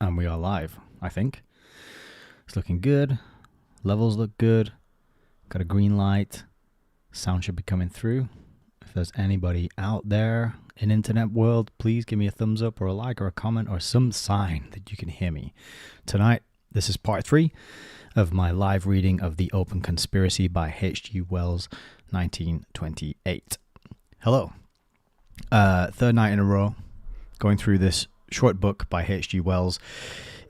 And we are live, I think. It's looking good. Levels look good. Got a green light. Sound should be coming through. If there's anybody out there in internet world, please give me a thumbs up or a like or a comment or some sign that you can hear me. Tonight, this is part 3 of my live reading of The Open Conspiracy by H.G. Wells, 1928. Hello. Third night in a row going through this short book by H.G. Wells.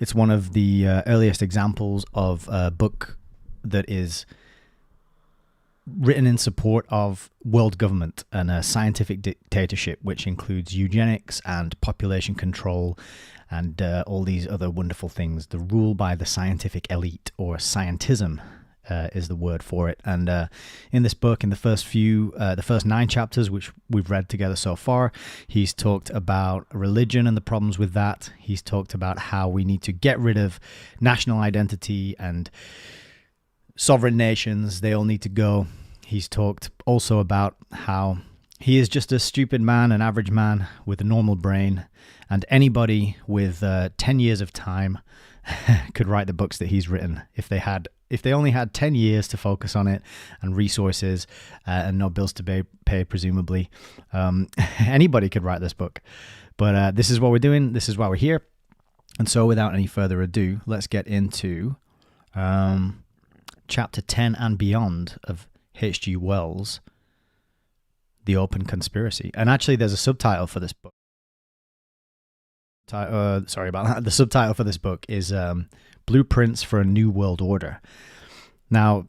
It's one of the earliest examples of a book that is written in support of world government and a scientific dictatorship, which includes eugenics and population control and all these other wonderful things. The rule by the scientific elite, or scientism, is the word for it. And in this book, in the first 9 chapters, which we've read together so far, he's talked about religion and the problems with that. He's talked about how we need to get rid of national identity and sovereign nations. They all need to go. He's talked also about how he is just a stupid man, an average man with a normal brain, and anybody with 10 years of time could write the books that he's written if they only had 10 years to focus on it and resources and no bills to pay presumably. Anybody could write this book. But this is what we're doing. This is why we're here. And so without any further ado, let's get into chapter 10 and beyond of H.G. Wells' The Open Conspiracy. And actually there's a subtitle for this book. Sorry about that. The subtitle for this book is Blueprints for a New World Order. Now,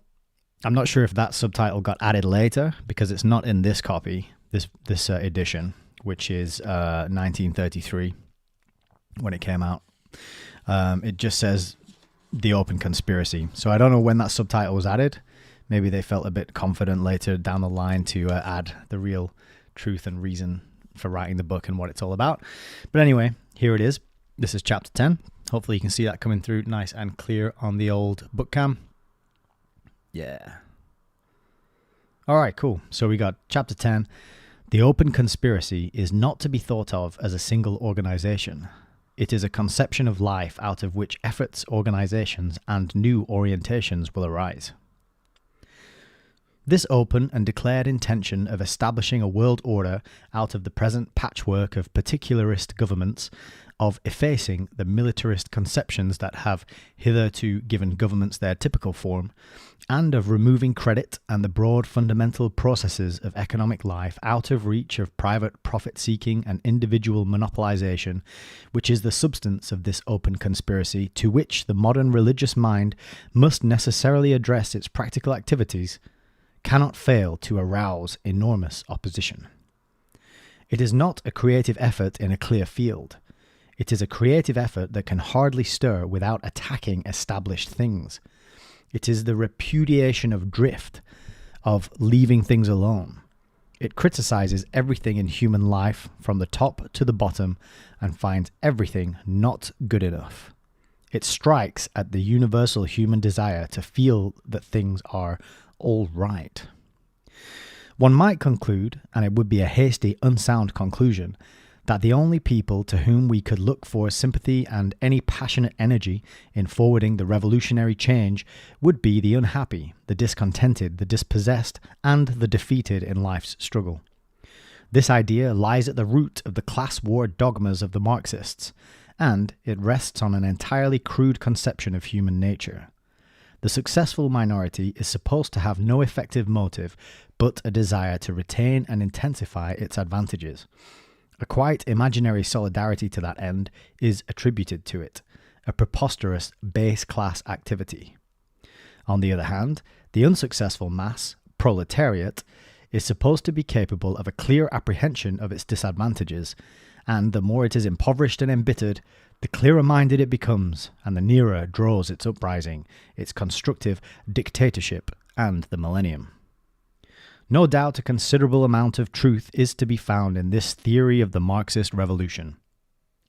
I'm not sure if that subtitle got added later because it's not in this copy, this edition, which is 1933 when it came out. It just says The Open Conspiracy. So I don't know when that subtitle was added. Maybe they felt a bit confident later down the line to add the real truth and reason for writing the book and what it's all about. But anyway, here it is. This is chapter 10. Hopefully you can see that coming through nice and clear on the old book cam. Yeah. All right, cool. So we got chapter 10. The Open Conspiracy is not to be thought of as a single organization. It is a conception of life out of which efforts, organizations, and new orientations will arise. This open and declared intention of establishing a world order out of the present patchwork of particularist governments, of effacing the militarist conceptions that have hitherto given governments their typical form, and of removing credit and the broad fundamental processes of economic life out of reach of private profit-seeking and individual monopolization, which is the substance of this open conspiracy to which the modern religious mind must necessarily address its practical activities, cannot fail to arouse enormous opposition. It is not a creative effort in a clear field. It is a creative effort that can hardly stir without attacking established things. It is the repudiation of drift, of leaving things alone. It criticizes everything in human life from the top to the bottom and finds everything not good enough. It strikes at the universal human desire to feel that things are all right. One might conclude, and it would be a hasty, unsound conclusion, that the only people to whom we could look for sympathy and any passionate energy in forwarding the revolutionary change would be the unhappy, the discontented, the dispossessed, and the defeated in life's struggle. This idea lies at the root of the class war dogmas of the Marxists, and it rests on an entirely crude conception of human nature. The successful minority is supposed to have no effective motive but a desire to retain and intensify its advantages. A quite imaginary solidarity to that end is attributed to it, a preposterous base class activity. On the other hand, the unsuccessful mass, proletariat, is supposed to be capable of a clear apprehension of its disadvantages, and the more it is impoverished and embittered, the clearer-minded it becomes, and the nearer draws its uprising, its constructive dictatorship, and the millennium. No doubt a considerable amount of truth is to be found in this theory of the Marxist revolution.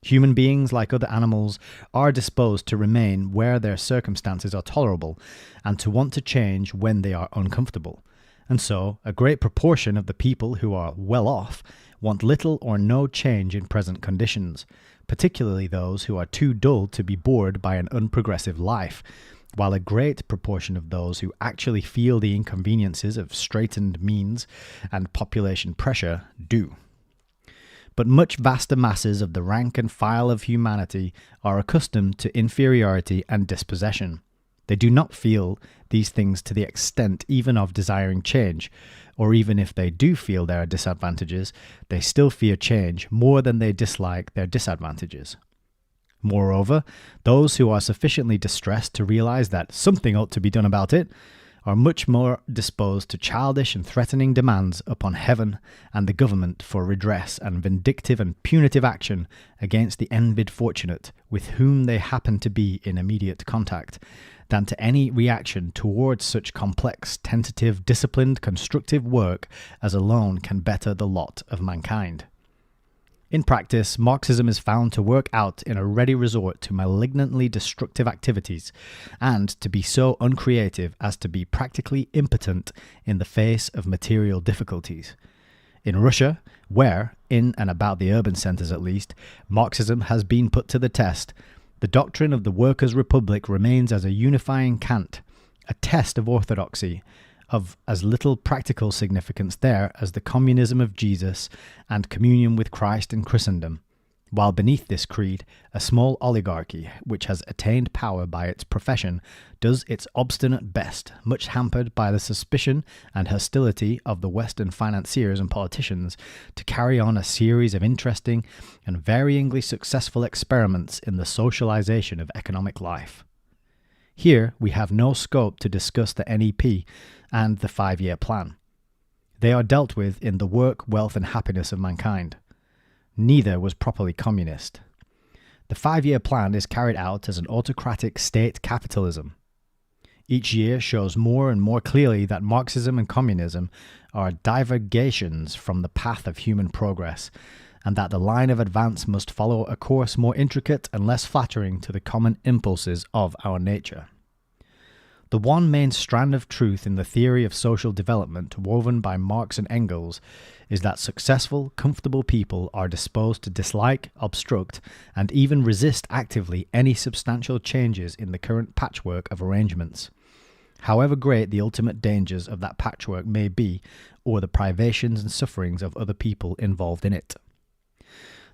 Human beings, like other animals, are disposed to remain where their circumstances are tolerable, and to want to change when they are uncomfortable, And so, a great proportion of the people who are well off want little or no change in present conditions, particularly those who are too dull to be bored by an unprogressive life, while a great proportion of those who actually feel the inconveniences of straitened means and population pressure do. But much vaster masses of the rank and file of humanity are accustomed to inferiority and dispossession. They do not feel these things to the extent even of desiring change, or even if they do feel there are disadvantages, they still fear change more than they dislike their disadvantages. Moreover, those who are sufficiently distressed to realize that something ought to be done about it are much more disposed to childish and threatening demands upon heaven and the government for redress and vindictive and punitive action against the envied fortunate with whom they happen to be in immediate contact, than to any reaction towards such complex, tentative, disciplined, constructive work as alone can better the lot of mankind. In practice, Marxism is found to work out in a ready resort to malignantly destructive activities, and to be so uncreative as to be practically impotent in the face of material difficulties. In Russia, where, in and about the urban centres at least, Marxism has been put to the test, the doctrine of the Workers' Republic remains as a unifying cant, a test of orthodoxy, of as little practical significance there as the communism of Jesus and communion with Christ in Christendom, while beneath this creed, a small oligarchy, which has attained power by its profession, does its obstinate best, much hampered by the suspicion and hostility of the Western financiers and politicians, to carry on a series of interesting and varyingly successful experiments in the socialization of economic life. Here we have no scope to discuss the NEP and the 5-year plan. They are dealt with in The Work, Wealth and Happiness of Mankind. Neither was properly communist. The 5-year plan is carried out as an autocratic state capitalism. Each year shows more and more clearly that Marxism and communism are divergations from the path of human progress, and that the line of advance must follow a course more intricate and less flattering to the common impulses of our nature. The one main strand of truth in the theory of social development woven by Marx and Engels is that successful, comfortable people are disposed to dislike, obstruct, and even resist actively any substantial changes in the current patchwork of arrangements, however great the ultimate dangers of that patchwork may be, or the privations and sufferings of other people involved in it.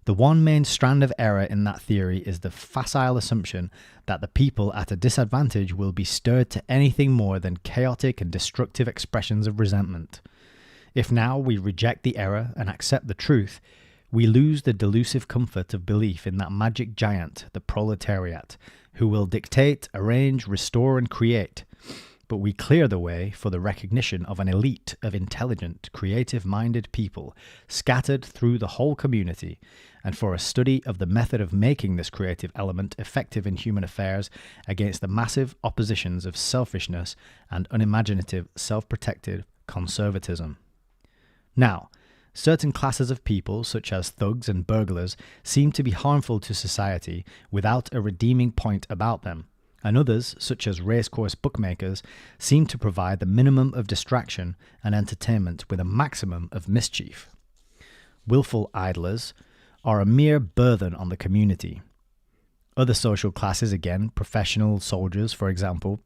The one main strand of error in that theory is the facile assumption that the people at a disadvantage will be stirred to anything more than chaotic and destructive expressions of resentment. If now we reject the error and accept the truth, we lose the delusive comfort of belief in that magic giant, the proletariat, who will dictate, arrange, restore, and create. But we clear the way for the recognition of an elite of intelligent, creative-minded people scattered through the whole community, and for a study of the method of making this creative element effective in human affairs against the massive oppositions of selfishness and unimaginative, self-protected conservatism. Now, certain classes of people, such as thugs and burglars, seem to be harmful to society without a redeeming point about them, and others, such as racecourse bookmakers, seem to provide the minimum of distraction and entertainment with a maximum of mischief. Willful idlers are a mere burthen on the community. Other social classes, again, professional soldiers, for example,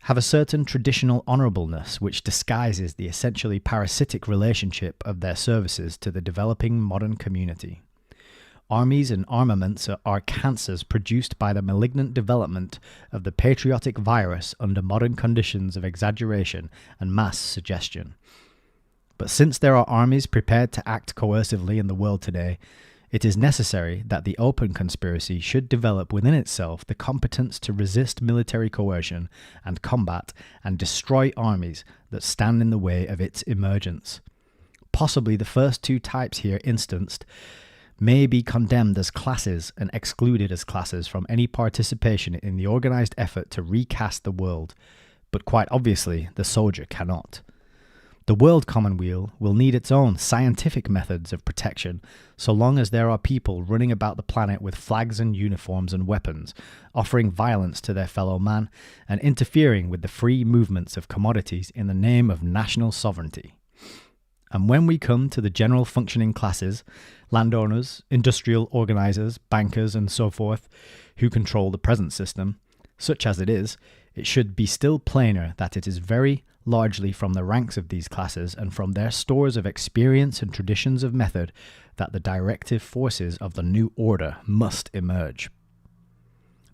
have a certain traditional honourableness which disguises the essentially parasitic relationship of their services to the developing modern community. Armies and armaments are cancers produced by the malignant development of the patriotic virus under modern conditions of exaggeration and mass suggestion. But since there are armies prepared to act coercively in the world today, it is necessary that the open conspiracy should develop within itself the competence to resist military coercion and combat and destroy armies that stand in the way of its emergence. Possibly the first two types here instanced may be condemned as classes and excluded as classes from any participation in the organized effort to recast the world, but quite obviously the soldier cannot. The world commonweal will need its own scientific methods of protection so long as there are people running about the planet with flags and uniforms and weapons, offering violence to their fellow man and interfering with the free movements of commodities in the name of national sovereignty. And when we come to the general functioning classes, landowners, industrial organisers, bankers and so forth, who control the present system, such as it is, it should be still plainer that it is very largely from the ranks of these classes and from their stores of experience and traditions of method that the directive forces of the new order must emerge.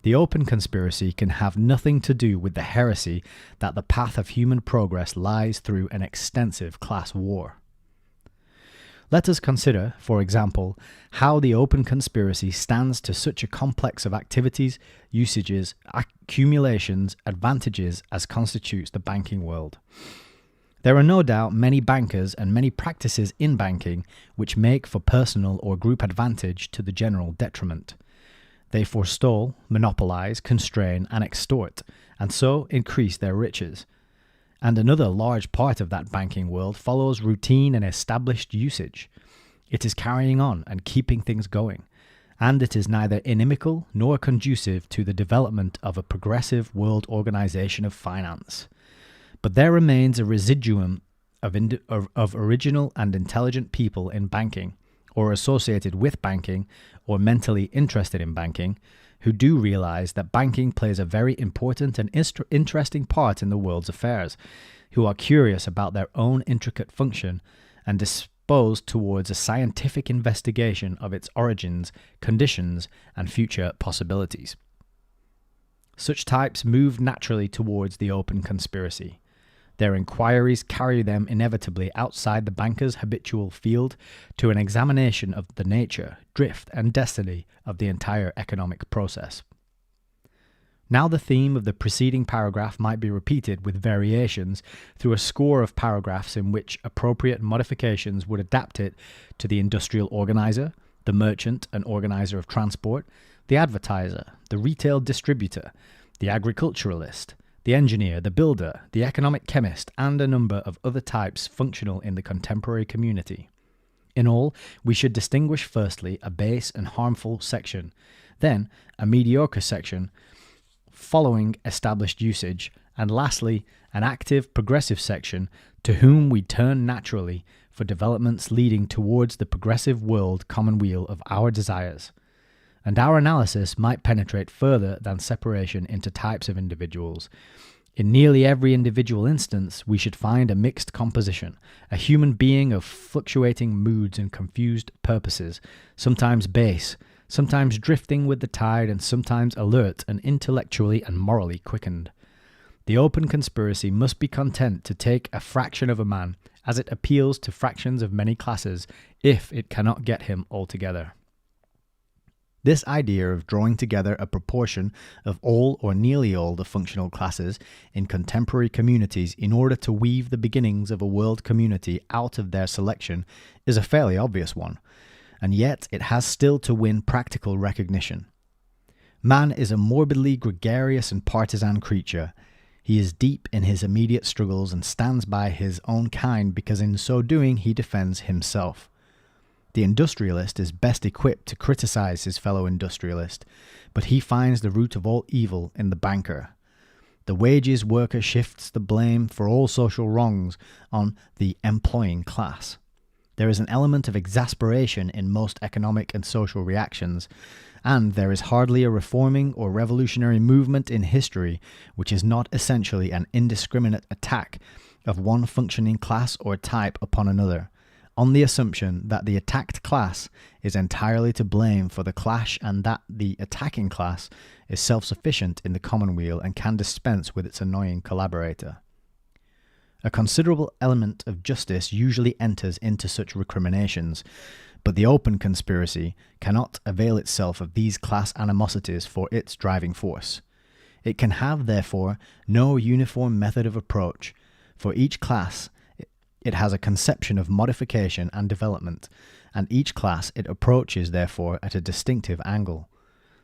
The open conspiracy can have nothing to do with the heresy that the path of human progress lies through an extensive class war. Let us consider, for example, how the open conspiracy stands to such a complex of activities, usages, accumulations, advantages as constitutes the banking world. There are no doubt many bankers and many practices in banking which make for personal or group advantage to the general detriment. They forestall, monopolize, constrain, and extort, and so increase their riches. And another large part of that banking world follows routine and established usage. It is carrying on and keeping things going, and it is neither inimical nor conducive to the development of a progressive world organization of finance. But there remains a residuum of original and intelligent people in banking, or associated with banking, or mentally interested in banking, who do realize that banking plays a very important and interesting part in the world's affairs, who are curious about their own intricate function and disposed towards a scientific investigation of its origins, conditions, and future possibilities. Such types move naturally towards the open conspiracy. Their inquiries carry them inevitably outside the banker's habitual field to an examination of the nature, drift, and destiny of the entire economic process. Now the theme of the preceding paragraph might be repeated with variations through a score of paragraphs in which appropriate modifications would adapt it to the industrial organizer, the merchant and organizer of transport, the advertiser, the retail distributor, the agriculturalist, the engineer, the builder, the economic chemist, and a number of other types functional in the contemporary community. In all, we should distinguish firstly a base and harmful section, then a mediocre section following established usage, and lastly an active progressive section to whom we turn naturally for developments leading towards the progressive world commonweal of our desires. And our analysis might penetrate further than separation into types of individuals. In nearly every individual instance, we should find a mixed composition, a human being of fluctuating moods and confused purposes, sometimes base, sometimes drifting with the tide, and sometimes alert and intellectually and morally quickened. The open conspiracy must be content to take a fraction of a man, as it appeals to fractions of many classes, if it cannot get him altogether. This idea of drawing together a proportion of all or nearly all the functional classes in contemporary communities in order to weave the beginnings of a world community out of their selection is a fairly obvious one, and yet it has still to win practical recognition. Man is a morbidly gregarious and partisan creature. He is deep in his immediate struggles and stands by his own kind because in so doing he defends himself. The industrialist is best equipped to criticize his fellow industrialist, but he finds the root of all evil in the banker. The wages worker shifts the blame for all social wrongs on the employing class. There is an element of exasperation in most economic and social reactions, and there is hardly a reforming or revolutionary movement in history which is not essentially an indiscriminate attack of one functioning class or type upon another, on the assumption that the attacked class is entirely to blame for the clash and that the attacking class is self-sufficient in the commonweal and can dispense with its annoying collaborator. A considerable element of justice usually enters into such recriminations, but the open conspiracy cannot avail itself of these class animosities for its driving force. It can have, therefore, no uniform method of approach. For each class it has a conception of modification and development, and each class it approaches, therefore, at a distinctive angle.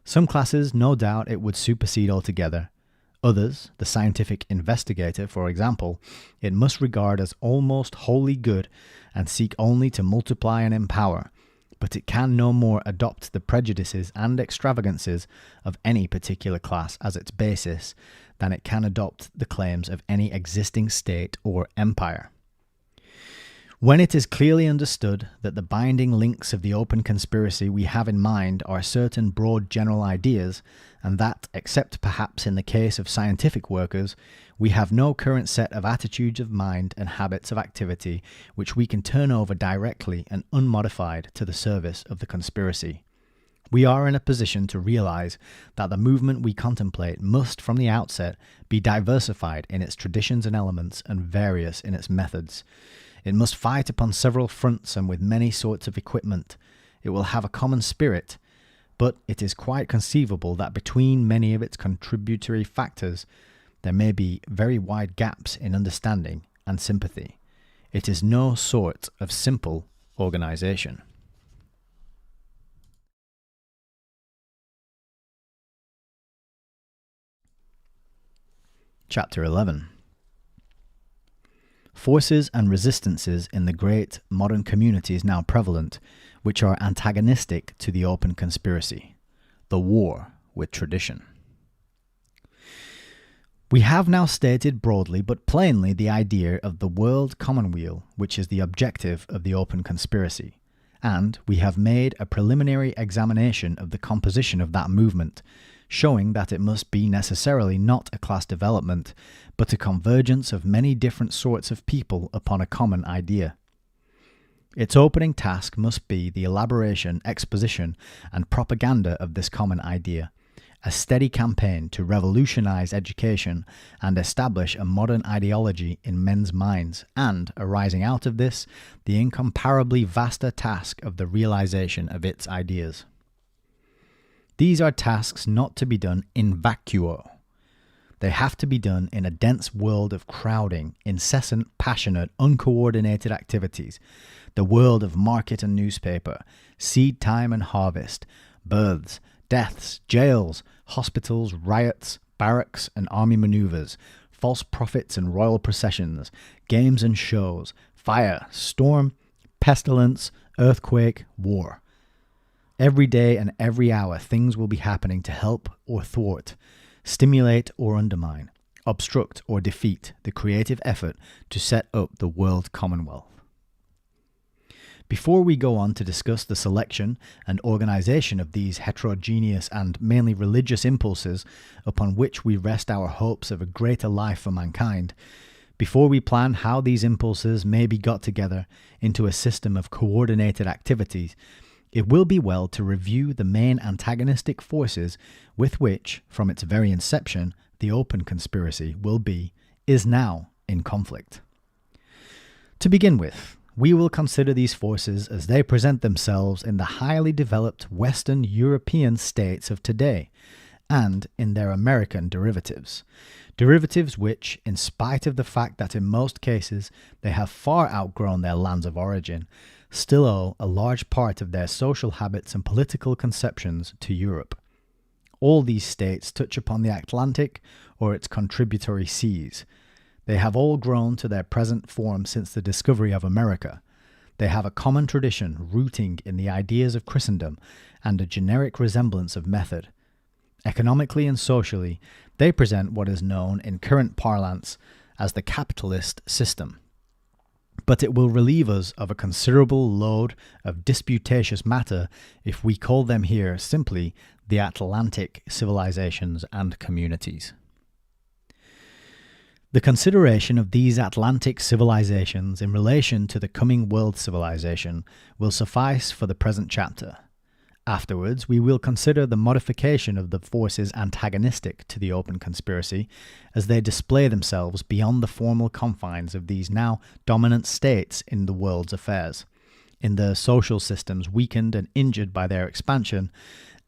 Some classes, no doubt, it would supersede altogether. Others, the scientific investigator, for example, it must regard as almost wholly good and seek only to multiply and empower, but it can no more adopt the prejudices and extravagances of any particular class as its basis than it can adopt the claims of any existing state or empire. When it is clearly understood that the binding links of the open conspiracy we have in mind are certain broad general ideas, and that, except perhaps in the case of scientific workers, we have no current set of attitudes of mind and habits of activity which we can turn over directly and unmodified to the service of the conspiracy, we are in a position to realize that the movement we contemplate must from the outset be diversified in its traditions and elements and various in its methods. It must fight upon several fronts and with many sorts of equipment. It will have a common spirit, but it is quite conceivable that between many of its contributory factors there may be very wide gaps in understanding and sympathy. It is no sort of simple organization. Chapter 11. Forces and resistances in the great modern communities now prevalent, which are antagonistic to the open conspiracy. The war with tradition. We have now stated broadly but plainly the idea of the world commonweal, which is the objective of the open conspiracy, and we have made a preliminary examination of the composition of that movement, showing that it must be necessarily not a class development, but a convergence of many different sorts of people upon a common idea. Its opening task must be the elaboration, exposition, and propaganda of this common idea, a steady campaign to revolutionize education and establish a modern ideology in men's minds, and, arising out of this, the incomparably vaster task of the realization of its ideas. These are tasks not to be done in vacuo. They have to be done in a dense world of crowding, incessant, passionate, uncoordinated activities, the world of market and newspaper, seed time and harvest, births, deaths, jails, hospitals, riots, barracks and army maneuvers, false prophets and royal processions, games and shows, fire, storm, pestilence, earthquake, war. Every day and every hour things will be happening to help or thwart, stimulate or undermine, obstruct or defeat the creative effort to set up the world commonwealth. Before we go on to discuss the selection and organization of these heterogeneous and mainly religious impulses upon which we rest our hopes of a greater life for mankind, before we plan how these impulses may be got together into a system of coordinated activities, it will be well to review the main antagonistic forces with which, from its very inception, the open conspiracy is now in conflict. To begin with, we will consider these forces as they present themselves in the highly developed Western European states of today, and in their American derivatives. Derivatives which, in spite of the fact that in most cases they have far outgrown their lands of origin, still owe a large part of their social habits and political conceptions to Europe. All these states touch upon the Atlantic or its contributory seas. They have all grown to their present form since the discovery of America. They have a common tradition rooting in the ideas of Christendom and a generic resemblance of method. Economically and socially, they present what is known in current parlance as the capitalist system. But it will relieve us of a considerable load of disputatious matter if we call them here simply the Atlantic civilizations and communities. The consideration of these Atlantic civilizations in relation to the coming world civilization will suffice for the present chapter. Afterwards, we will consider the modification of the forces antagonistic to the open conspiracy as they display themselves beyond the formal confines of these now dominant states in the world's affairs, in their social systems weakened and injured by their expansion,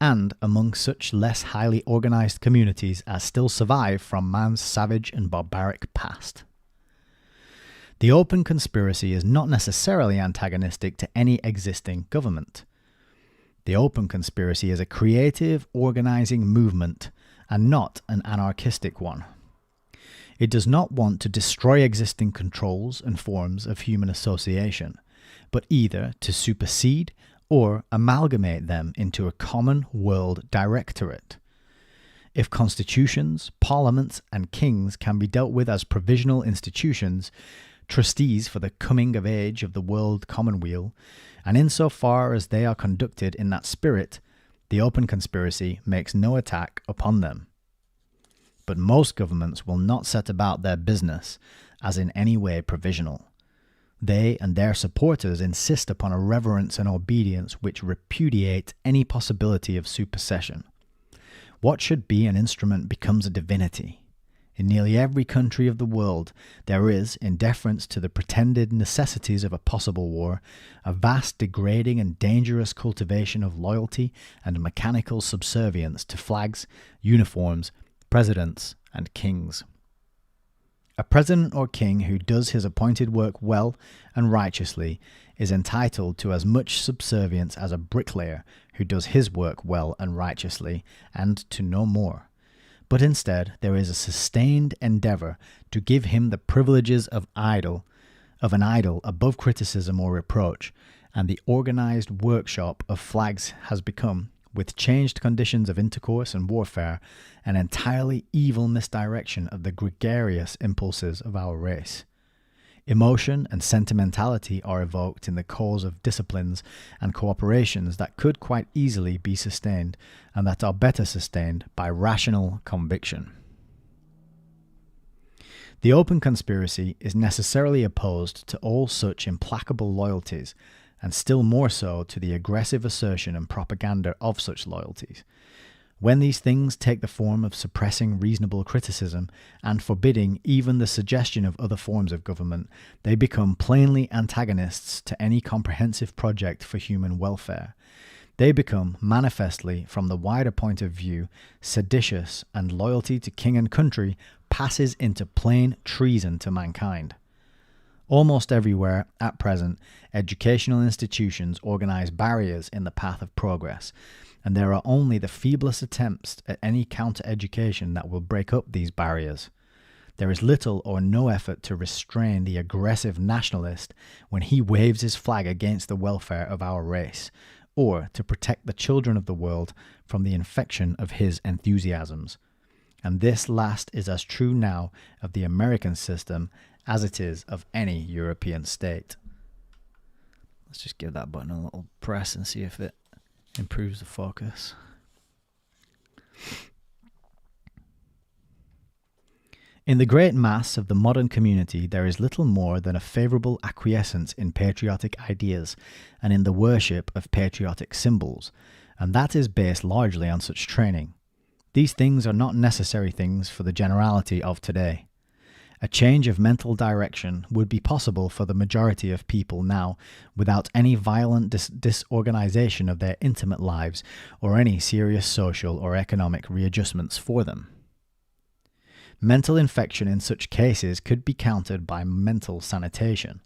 and among such less highly organized communities as still survive from man's savage and barbaric past. The open conspiracy is not necessarily antagonistic to any existing government. The open conspiracy is a creative, organizing movement, and not an anarchistic one. It does not want to destroy existing controls and forms of human association, but either to supersede or amalgamate them into a common world directorate. If constitutions, parliaments, and kings can be dealt with as provisional institutions, trustees for the coming of age of the world commonweal, and insofar as they are conducted in that spirit, the open conspiracy makes no attack upon them. But most governments will not set about their business as in any way provisional. They and their supporters insist upon a reverence and obedience which repudiate any possibility of supersession. What should be an instrument becomes a divinity. In nearly every country of the world, there is, in deference to the pretended necessities of a possible war, a vast degrading and dangerous cultivation of loyalty and mechanical subservience to flags, uniforms, presidents, and kings. A president or king who does his appointed work well and righteously is entitled to as much subservience as a bricklayer who does his work well and righteously, and to no more. But instead there is a sustained endeavour to give him the privileges of an idol above criticism or reproach, and the organised workshop of flags has become, with changed conditions of intercourse and warfare, an entirely evil misdirection of the gregarious impulses of our race. Emotion and sentimentality are evoked in the cause of disciplines and cooperations that could quite easily be sustained, and that are better sustained by rational conviction. The open conspiracy is necessarily opposed to all such implacable loyalties, and still more so to the aggressive assertion and propaganda of such loyalties. When these things take the form of suppressing reasonable criticism and forbidding even the suggestion of other forms of government, they become plainly antagonists to any comprehensive project for human welfare. They become, manifestly, from the wider point of view, seditious, and loyalty to king and country passes into plain treason to mankind. Almost everywhere, at present, educational institutions organize barriers in the path of progress, and there are only the feeblest attempts at any counter-education that will break up these barriers. There is little or no effort to restrain the aggressive nationalist when he waves his flag against the welfare of our race, or to protect the children of the world from the infection of his enthusiasms. And this last is as true now of the American system as it is of any European state. Let's just give that button a little press and see if it improves the focus. In the great mass of the modern community, there is little more than a favourable acquiescence in patriotic ideas and in the worship of patriotic symbols, and that is based largely on such training. These things are not necessary things for the generality of today. A change of mental direction would be possible for the majority of people now without any violent disorganization of their intimate lives or any serious social or economic readjustments for them. Mental infection in such cases could be countered by mental sanitation.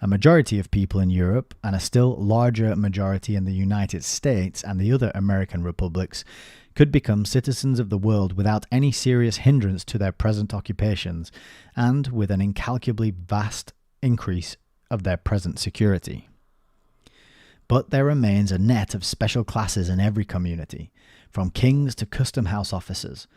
A majority of people in Europe, and a still larger majority in the United States and the other American republics, could become citizens of the world without any serious hindrance to their present occupations, and with an incalculably vast increase of their present security. But there remains a net of special classes in every community, from kings to custom house officers,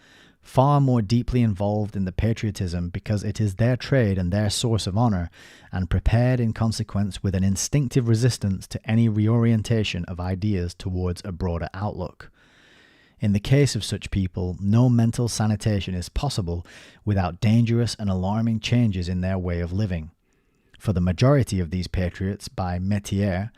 far more deeply involved in the patriotism because it is their trade and their source of honour, and prepared in consequence with an instinctive resistance to any reorientation of ideas towards a broader outlook. In the case of such people, no mental sanitation is possible without dangerous and alarming changes in their way of living. For the majority of these patriots by métier,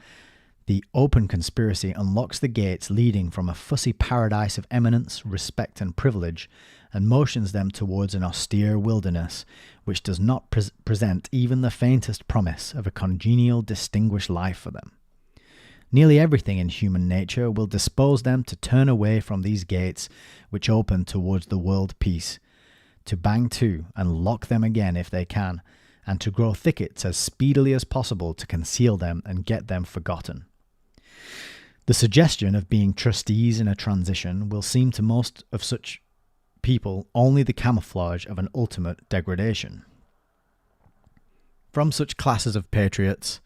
the open conspiracy unlocks the gates leading from a fussy paradise of eminence, respect and privilege, and motions them towards an austere wilderness, which does not present even the faintest promise of a congenial, distinguished life for them. Nearly everything in human nature will dispose them to turn away from these gates which open towards the world peace, to bang to and lock them again if they can, and to grow thickets as speedily as possible to conceal them and get them forgotten. The suggestion of being trustees in a transition will seem to most of such people only the camouflage of an ultimate degradation. From such classes of patriots,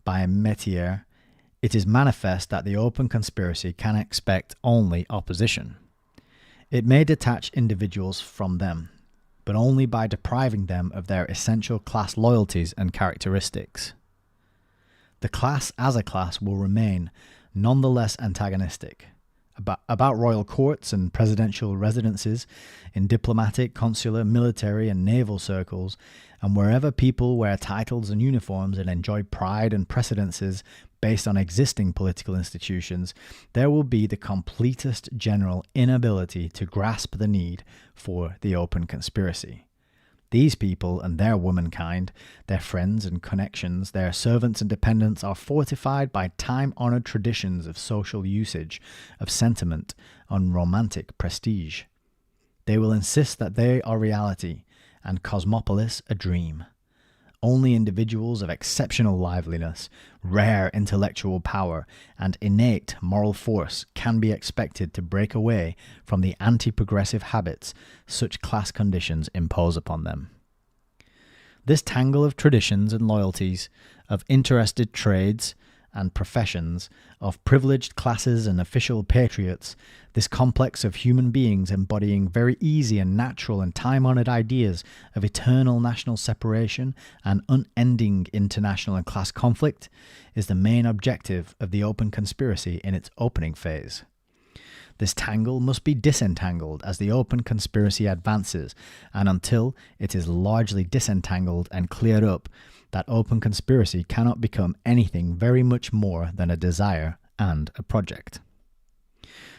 by métier, it is manifest that the open conspiracy can expect only opposition. It may detach individuals from them, but only by depriving them of their essential class loyalties and characteristics. The class as a class will remain nonetheless antagonistic. About royal courts and presidential residences, in diplomatic, consular, military and naval circles, and wherever people wear titles and uniforms and enjoy pride and precedences based on existing political institutions, there will be the completest general inability to grasp the need for the open conspiracy. These people and their womankind, their friends and connections, their servants and dependents are fortified by time-honored traditions of social usage, of sentiment, and romantic prestige. They will insist that they are reality, and Cosmopolis a dream. Only individuals of exceptional liveliness, rare intellectual power, and innate moral force can be expected to break away from the anti-progressive habits such class conditions impose upon them. This tangle of traditions and loyalties, of interested trades and professions, of privileged classes and official patriots, this complex of human beings embodying very easy and natural and time-honored ideas of eternal national separation and unending international and class conflict, is the main objective of the open conspiracy in its opening phase. This tangle must be disentangled as the open conspiracy advances, and until it is largely disentangled and cleared up, that open conspiracy cannot become anything very much more than a desire and a project.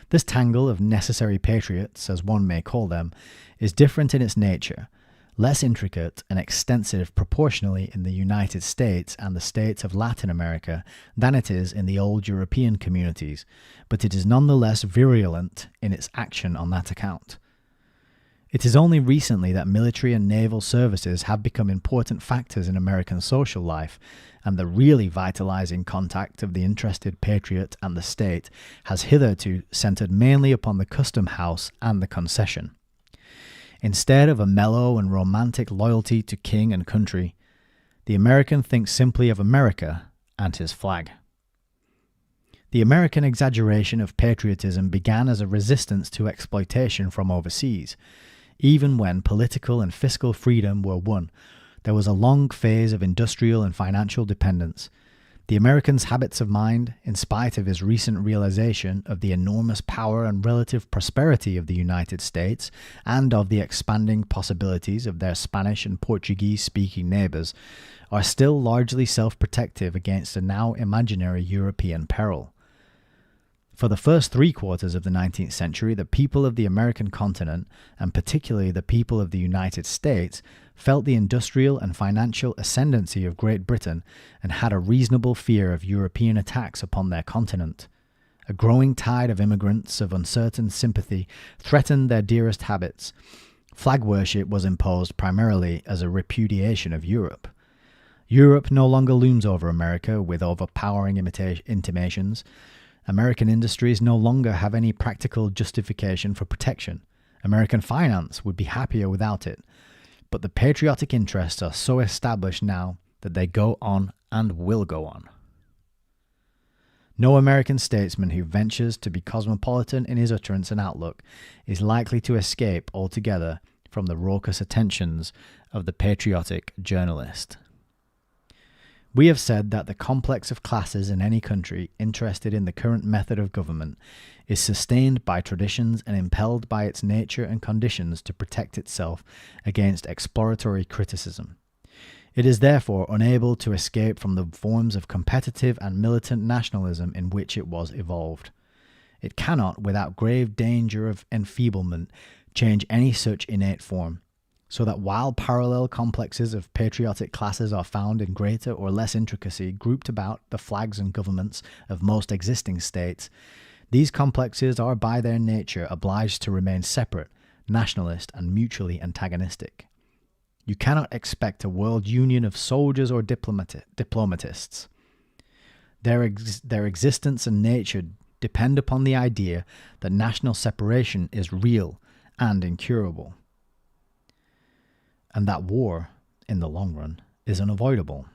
This tangle of necessary patriots, as one may call them, is different in its nature, less intricate and extensive proportionally in the United States and the states of Latin America than it is in the old European communities, but it is nonetheless virulent in its action on that account. It is only recently that military and naval services have become important factors in American social life, and the really vitalizing contact of the interested patriot and the state has hitherto centered mainly upon the custom house and the concession. Instead of a mellow and romantic loyalty to king and country, the American thinks simply of America and his flag. The American exaggeration of patriotism began as a resistance to exploitation from overseas. Even when political and fiscal freedom were won, there was a long phase of industrial and financial dependence. The American's habits of mind, in spite of his recent realization of the enormous power and relative prosperity of the United States and of the expanding possibilities of their Spanish and Portuguese-speaking neighbors, are still largely self-protective against a now imaginary European peril. For the first 3/4 of the 19th century, the people of the American continent, and particularly the people of the United States, felt the industrial and financial ascendancy of Great Britain and had a reasonable fear of European attacks upon their continent. A growing tide of immigrants of uncertain sympathy threatened their dearest habits. Flag worship was imposed primarily as a repudiation of Europe. Europe no longer looms over America with overpowering intimations. American industries no longer have any practical justification for protection. American finance would be happier without it. But the patriotic interests are so established now that they go on and will go on. No American statesman who ventures to be cosmopolitan in his utterance and outlook is likely to escape altogether from the raucous attentions of the patriotic journalist. We have said that the complex of classes in any country interested in the current method of government is sustained by traditions and impelled by its nature and conditions to protect itself against exploratory criticism. It is therefore unable to escape from the forms of competitive and militant nationalism in which it was evolved. It cannot, without grave danger of enfeeblement, change any such innate form. So that while parallel complexes of patriotic classes are found in greater or less intricacy grouped about the flags and governments of most existing states, these complexes are by their nature obliged to remain separate, nationalist, and mutually antagonistic. You cannot expect a world union of soldiers or diplomatists. Their existence and nature depend upon the idea that national separation is real and incurable, and that war, in the long run, is unavoidable.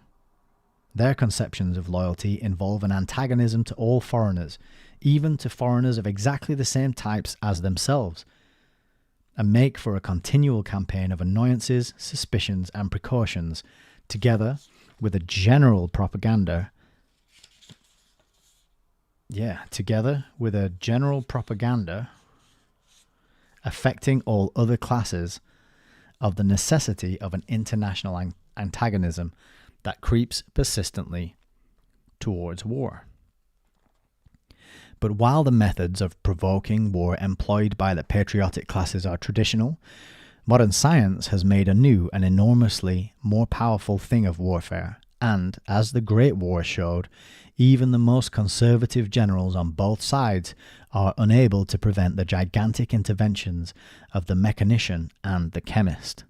Their conceptions of loyalty involve an antagonism to all foreigners, even to foreigners of exactly the same types as themselves, and make for a continual campaign of annoyances, suspicions, and precautions, together with a general propaganda affecting all other classes of the necessity of an international antagonism that creeps persistently towards war. But while the methods of provoking war employed by the patriotic classes are traditional, modern science has made a new and enormously more powerful thing of warfare, and, as the Great War showed, even the most conservative generals on both sides are unable to prevent the gigantic interventions of the mechanician and the chemist.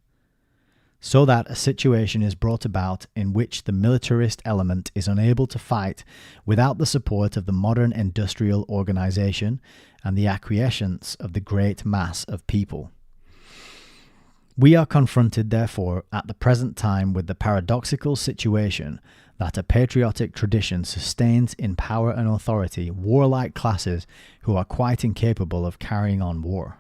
So that a situation is brought about in which the militarist element is unable to fight without the support of the modern industrial organization and the acquiescence of the great mass of people. We are confronted, therefore, at the present time with the paradoxical situation that a patriotic tradition sustains in power and authority warlike classes who are quite incapable of carrying on war.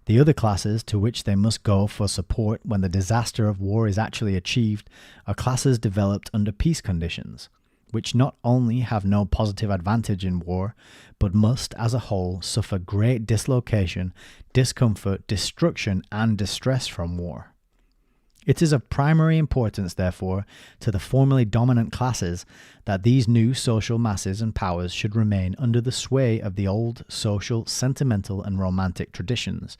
The other classes to which they must go for support when the disaster of war is actually achieved are classes developed under peace conditions, which not only have no positive advantage in war, but must, as a whole, suffer great dislocation, discomfort, destruction, and distress from war. It is of primary importance, therefore, to the formerly dominant classes that these new social masses and powers should remain under the sway of the old social, sentimental, and romantic traditions,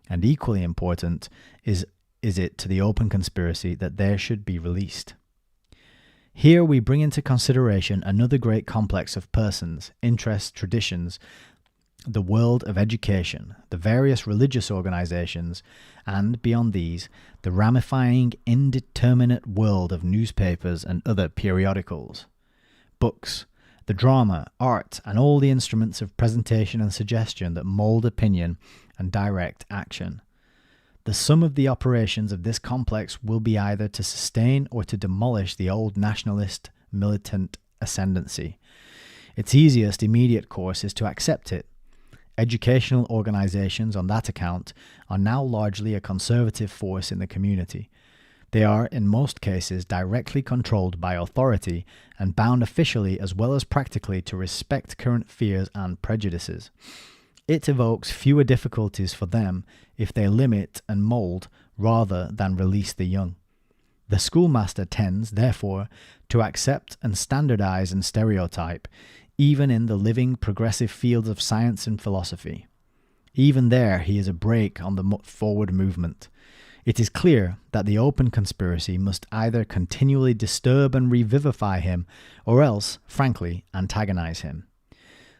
and equally important is it to the open conspiracy that they should be released. Here we bring into consideration another great complex of persons, interests, traditions, the world of education, the various religious organizations, and, beyond these, the ramifying, indeterminate world of newspapers and other periodicals, books, the drama, art, and all the instruments of presentation and suggestion that mold opinion and direct action. The sum of the operations of this complex will be either to sustain or to demolish the old nationalist militant ascendancy. Its easiest immediate course is to accept it. Educational organizations, on that account, are now largely a conservative force in the community. They are, in most cases, directly controlled by authority and bound officially as well as practically to respect current fears and prejudices. It evokes fewer difficulties for them if they limit and mold rather than release the young. The schoolmaster tends, therefore, to accept and standardize and stereotype, even in the living progressive fields of science and philosophy. Even there he is a brake on the forward movement. It is clear that the open conspiracy must either continually disturb and revivify him, or else, frankly, antagonize him.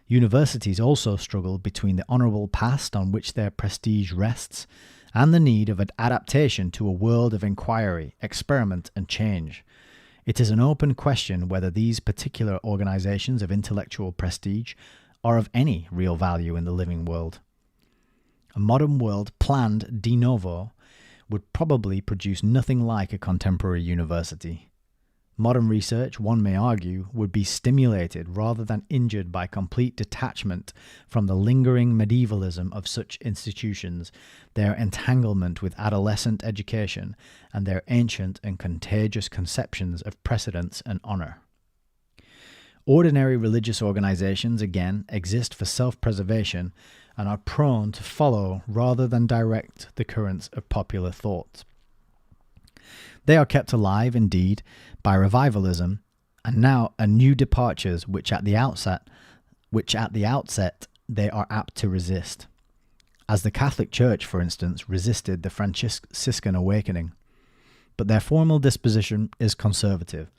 Universities also struggle between the honourable past on which their prestige rests and the need of an adaptation to a world of inquiry, experiment, and change. It is an open question whether these particular organizations of intellectual prestige are of any real value in the living world. A modern world planned de novo would probably produce nothing like a contemporary university. Modern research, one may argue, would be stimulated rather than injured by complete detachment from the lingering medievalism of such institutions, their entanglement with adolescent education, and their ancient and contagious conceptions of precedence and honor. Ordinary religious organizations, again, exist for self-preservation and are prone to follow rather than direct the currents of popular thought. They are kept alive, indeed, by revivalism, and now a new departures which at the outset they are apt to resist, as the Catholic Church, for instance, resisted the Franciscan awakening. But their formal disposition is conservative.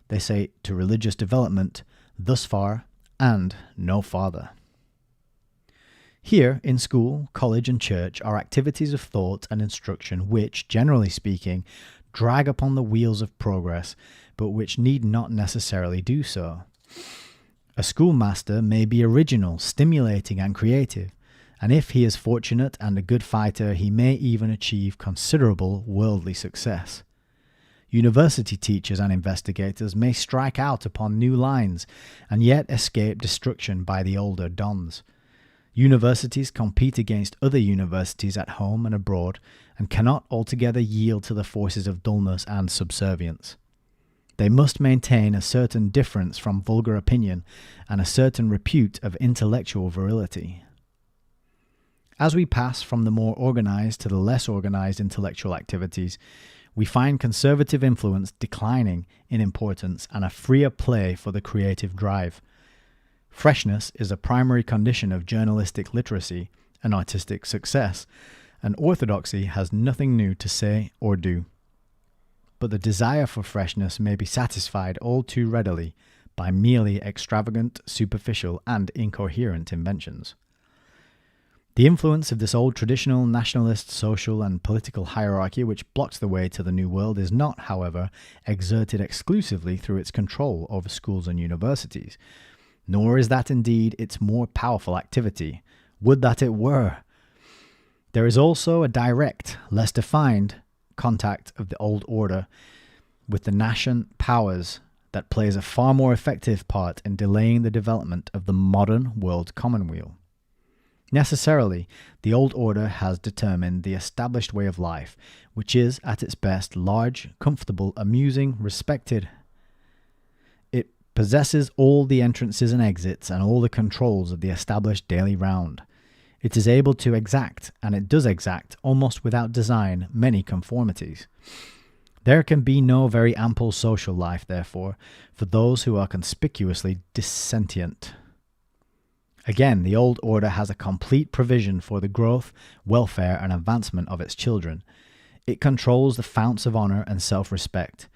They say to religious development, thus far and no farther. Here, in school, college, and church, are activities of thought and instruction which, generally speaking, drag upon the wheels of progress, but which need not necessarily do so. A schoolmaster may be original, stimulating, and creative, and if he is fortunate and a good fighter, he may even achieve considerable worldly success. University teachers and investigators may strike out upon new lines and yet escape destruction by the older dons. Universities compete against other universities at home and abroad and cannot altogether yield to the forces of dullness and subservience. They must maintain a certain difference from vulgar opinion and a certain repute of intellectual virility. As we pass from the more organized to the less organized intellectual activities, we find conservative influence declining in importance and a freer play for the creative drive. Freshness is a primary condition of journalistic literacy and artistic success, and orthodoxy has nothing new to say or do. But the desire for freshness may be satisfied all too readily by merely extravagant, superficial, and incoherent inventions. The influence of this old traditional nationalist social and political hierarchy which blocks the way to the New World is not, however, exerted exclusively through its control over schools and universities, nor is that indeed its more powerful activity. Would that it were! There is also a direct, less defined, contact of the old order with the nascent powers that plays a far more effective part in delaying the development of the modern world commonweal. Necessarily, the old order has determined the established way of life, which is, at its best, large, comfortable, amusing, respected. It possesses all the entrances and exits and all the controls of the established daily round. It is able to exact, and it does exact, almost without design, many conformities. There can be no very ample social life, therefore, for those who are conspicuously dissentient. Again, the old order has a complete provision for the growth, welfare, and advancement of its children. It controls the founts of honor and self-respect.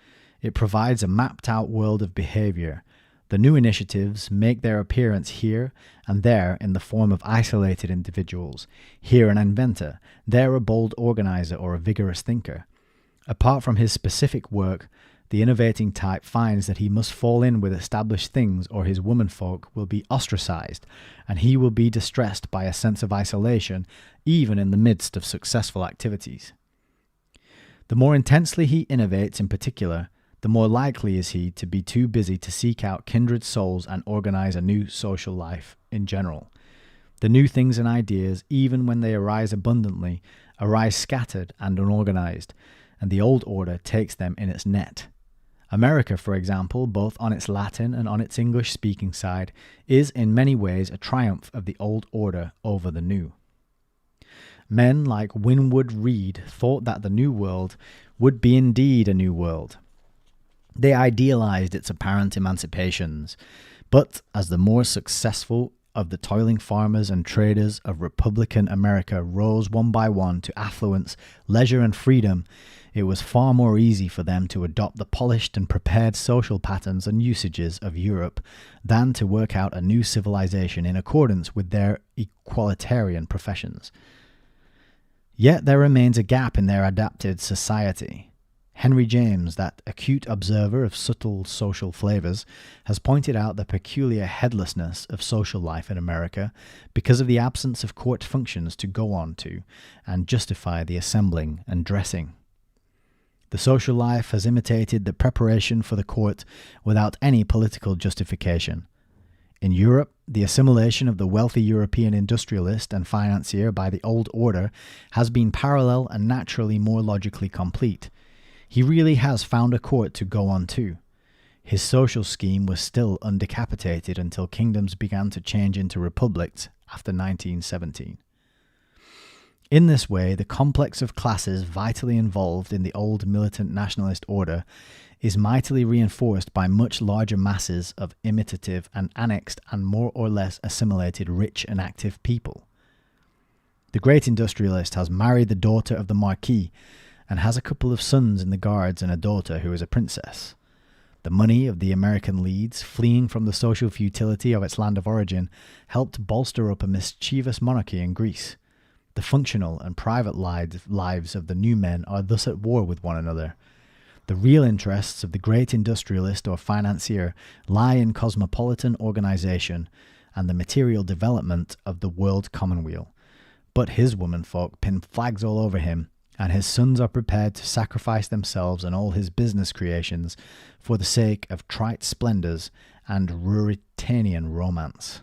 It provides a mapped-out world of behavior. The new initiatives make their appearance here and there in the form of isolated individuals. Here an inventor, there a bold organizer or a vigorous thinker. Apart from his specific work, the innovating type finds that he must fall in with established things or his womenfolk will be ostracized, and he will be distressed by a sense of isolation even in the midst of successful activities. The more intensely he innovates in particular, the more likely is he to be too busy to seek out kindred souls and organize a new social life in general. The new things and ideas, even when they arise abundantly, arise scattered and unorganized, and the old order takes them in its net. America, for example, both on its Latin and on its English-speaking side, is in many ways a triumph of the old order over the new. Men like Winwood Reade thought that the New World would be indeed a new world. They idealized its apparent emancipations, but as the more successful of the toiling farmers and traders of Republican America rose one by one to affluence, leisure, and freedom, it was far more easy for them to adopt the polished and prepared social patterns and usages of Europe than to work out a new civilization in accordance with their equalitarian professions. Yet there remains a gap in their adapted society. Henry James, that acute observer of subtle social flavors, has pointed out the peculiar headlessness of social life in America because of the absence of court functions to go on to and justify the assembling and dressing. The social life has imitated the preparation for the court without any political justification. In Europe, the assimilation of the wealthy European industrialist and financier by the old order has been parallel and naturally more logically complete. He really has found a court to go on to. His social scheme was still undecapitated until kingdoms began to change into republics after 1917. In this way, the complex of classes vitally involved in the old militant nationalist order is mightily reinforced by much larger masses of imitative and annexed and more or less assimilated rich and active people. The great industrialist has married the daughter of the marquis and has a couple of sons in the guards and a daughter who is a princess. The money of the American Leeds, fleeing from the social futility of its land of origin, helped bolster up a mischievous monarchy in Greece. The functional and private lives of the new men are thus at war with one another. The real interests of the great industrialist or financier lie in cosmopolitan organization and the material development of the world commonweal, But his womenfolk pin flags all over him, and his sons are prepared to sacrifice themselves and all his business creations for the sake of trite splendours and Ruritanian romance.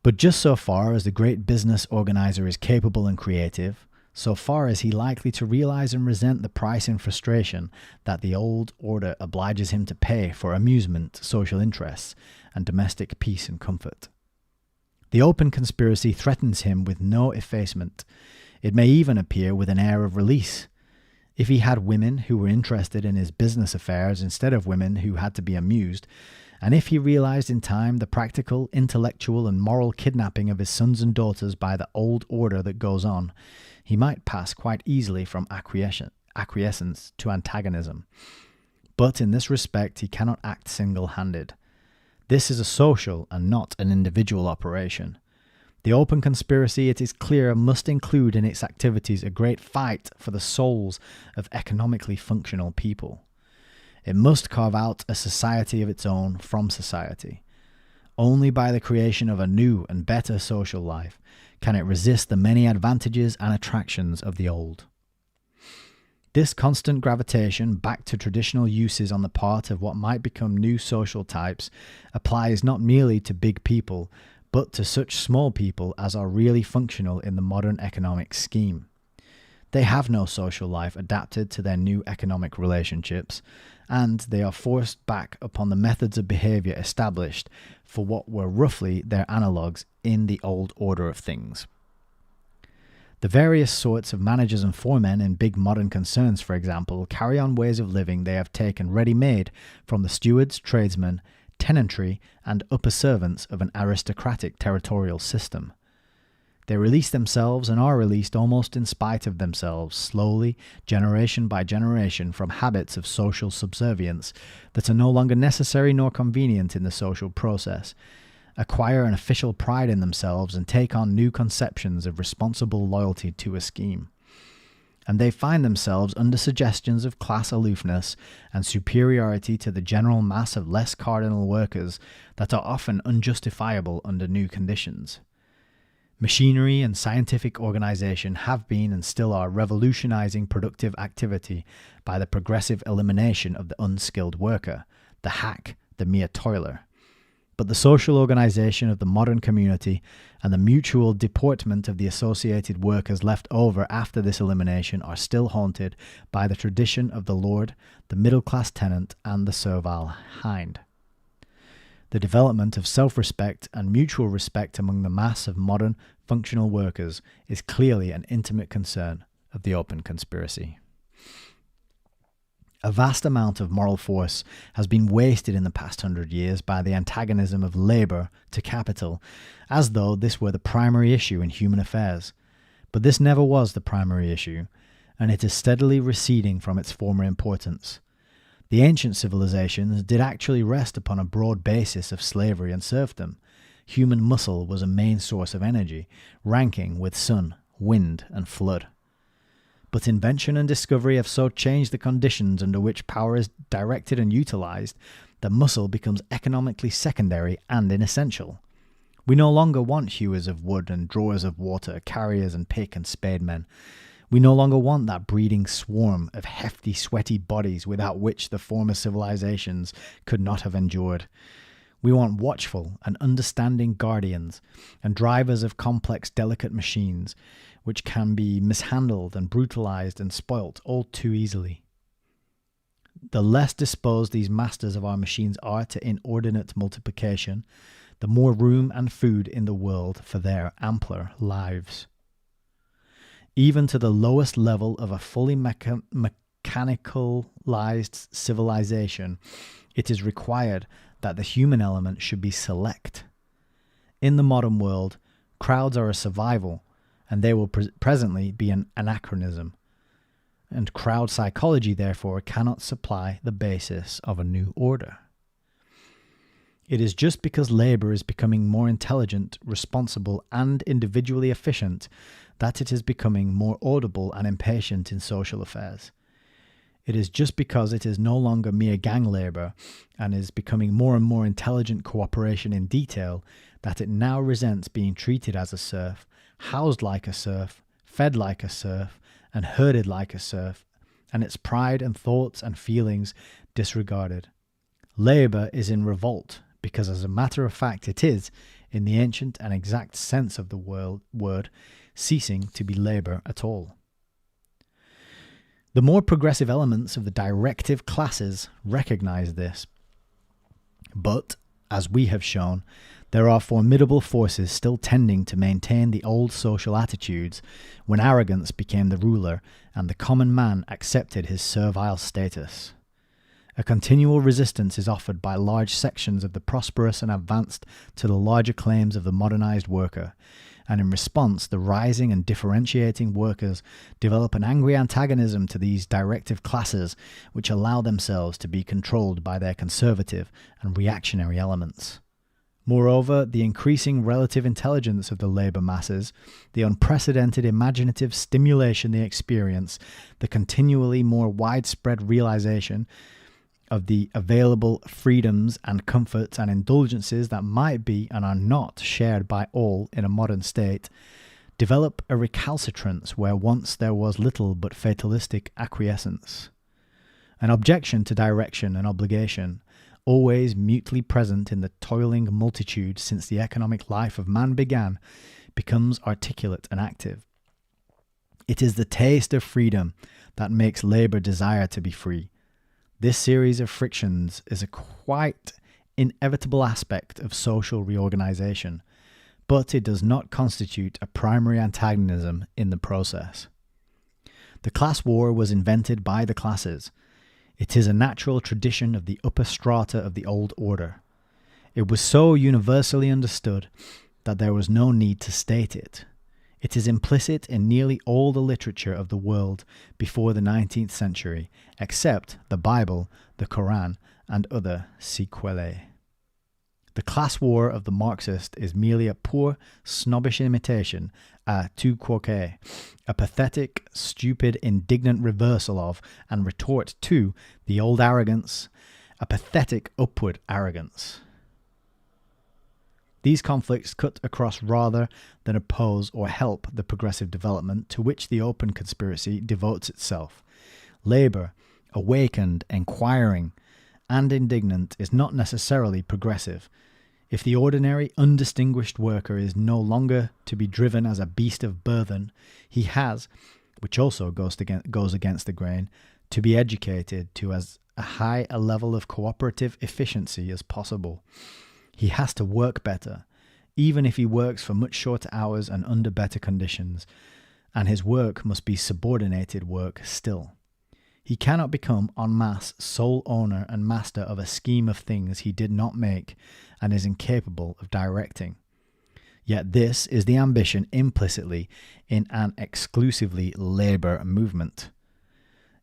But just so far as the great business organizer is capable and creative, so far is he likely to realize and resent the price and frustration that the old order obliges him to pay for amusement, social interests, and domestic peace and comfort. The open conspiracy threatens him with no effacement. It may even appear with an air of release. If he had women who were interested in his business affairs instead of women who had to be amused, and if he realized in time the practical, intellectual, and moral kidnapping of his sons and daughters by the old order that goes on, he might pass quite easily from acquiescence to antagonism. But in this respect he cannot act single-handed. This is a social and not an individual operation. The open conspiracy, it is clear, must include in its activities a great fight for the souls of economically functional people. It must carve out a society of its own from society. Only by the creation of a new and better social life can it resist the many advantages and attractions of the old. This constant gravitation back to traditional uses on the part of what might become new social types applies not merely to big people, but to such small people as are really functional in the modern economic scheme. They have no social life adapted to their new economic relationships, and they are forced back upon the methods of behaviour established for what were roughly their analogues in the old order of things. The various sorts of managers and foremen in big modern concerns, for example, carry on ways of living they have taken ready-made from the stewards, tradesmen, tenantry, and upper servants of an aristocratic territorial system. They release themselves and are released almost in spite of themselves, slowly, generation by generation, from habits of social subservience that are no longer necessary nor convenient in the social process, acquire an official pride in themselves, and take on new conceptions of responsible loyalty to a scheme. And they find themselves under suggestions of class aloofness and superiority to the general mass of less cardinal workers that are often unjustifiable under new conditions. Machinery and scientific organization have been and still are revolutionizing productive activity by the progressive elimination of the unskilled worker, the hack, the mere toiler. But the social organization of the modern community and the mutual deportment of the associated workers left over after this elimination are still haunted by the tradition of the lord, the middle-class tenant, and the servile hind. The development of self-respect and mutual respect among the mass of modern functional workers is clearly an intimate concern of the open conspiracy. A vast amount of moral force has been wasted in the past 100 years by the antagonism of labour to capital, as though this were the primary issue in human affairs. But this never was the primary issue, and it is steadily receding from its former importance. The ancient civilizations did actually rest upon a broad basis of slavery and serfdom. Human muscle was a main source of energy, ranking with sun, wind, and flood. But invention and discovery have so changed the conditions under which power is directed and utilized that muscle becomes economically secondary and inessential. We no longer want hewers of wood and drawers of water, carriers and pick and spade men. We no longer want that breeding swarm of hefty, sweaty bodies without which the former civilizations could not have endured. We want watchful and understanding guardians and drivers of complex, delicate machines, which can be mishandled and brutalized and spoilt all too easily. The less disposed these masters of our machines are to inordinate multiplication, the more room and food in the world for their ampler lives. Even to the lowest level of a fully mechanicalized civilization, it is required that the human element should be select. In the modern world, crowds are a survival, and they will presently be an anachronism. And crowd psychology, therefore, cannot supply the basis of a new order. It is just because labour is becoming more intelligent, responsible, and individually efficient that it is becoming more audible and impatient in social affairs. It is just because it is no longer mere gang labour and is becoming more and more intelligent cooperation in detail that it now resents being treated as a serf, housed like a serf, fed like a serf, and herded like a serf, and its pride and thoughts and feelings disregarded. Labour is in revolt because, as a matter of fact, it is, in the ancient and exact sense of the word, ceasing to be labour at all. The more progressive elements of the directive classes recognise this. But, as we have shown, there are formidable forces still tending to maintain the old social attitudes when arrogance became the ruler and the common man accepted his servile status. A continual resistance is offered by large sections of the prosperous and advanced to the larger claims of the modernized worker, and in response the rising and differentiating workers develop an angry antagonism to these directive classes which allow themselves to be controlled by their conservative and reactionary elements. Moreover, the increasing relative intelligence of the labour masses, the unprecedented imaginative stimulation they experience, the continually more widespread realisation of the available freedoms and comforts and indulgences that might be and are not shared by all in a modern state, develop a recalcitrance where once there was little but fatalistic acquiescence. An objection to direction and obligation, always mutely present in the toiling multitude since the economic life of man began, becomes articulate and active. It is the taste of freedom that makes labour desire to be free. This series of frictions is a quite inevitable aspect of social reorganization, but it does not constitute a primary antagonism in the process. The class war was invented by the classes. It is a natural tradition of the upper strata of the old order. It was so universally understood that there was no need to state it. It is implicit in nearly all the literature of the world before the 19th century, except the Bible, the Quran, and other sequelae. The class war of the Marxist is merely a poor, snobbish imitation, a tout coquet, a pathetic, stupid, indignant reversal of, and retort to, the old arrogance, a pathetic upward arrogance. These conflicts cut across rather than oppose or help the progressive development to which the open conspiracy devotes itself. Labour, awakened, enquiring, and indignant, is not necessarily progressive. If the ordinary, undistinguished worker is no longer to be driven as a beast of burthen, he has, which also goes against the grain, to be educated to as high a level of cooperative efficiency as possible. He has to work better, even if he works for much shorter hours and under better conditions, and his work must be subordinated work still. He cannot become en masse sole owner and master of a scheme of things he did not make and is incapable of directing. Yet this is the ambition implicitly in an exclusively labour movement.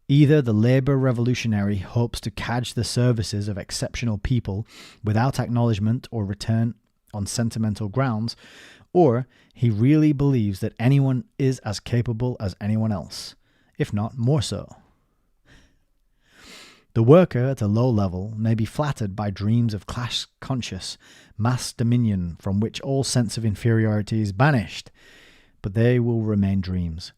Either the labour revolutionary hopes to cadge the services of exceptional people without acknowledgement or return on sentimental grounds, or he really believes that anyone is as capable as anyone else, if not more so. The worker at a low level may be flattered by dreams of class-conscious mass dominion from which all sense of inferiority is banished, but they will remain dreams.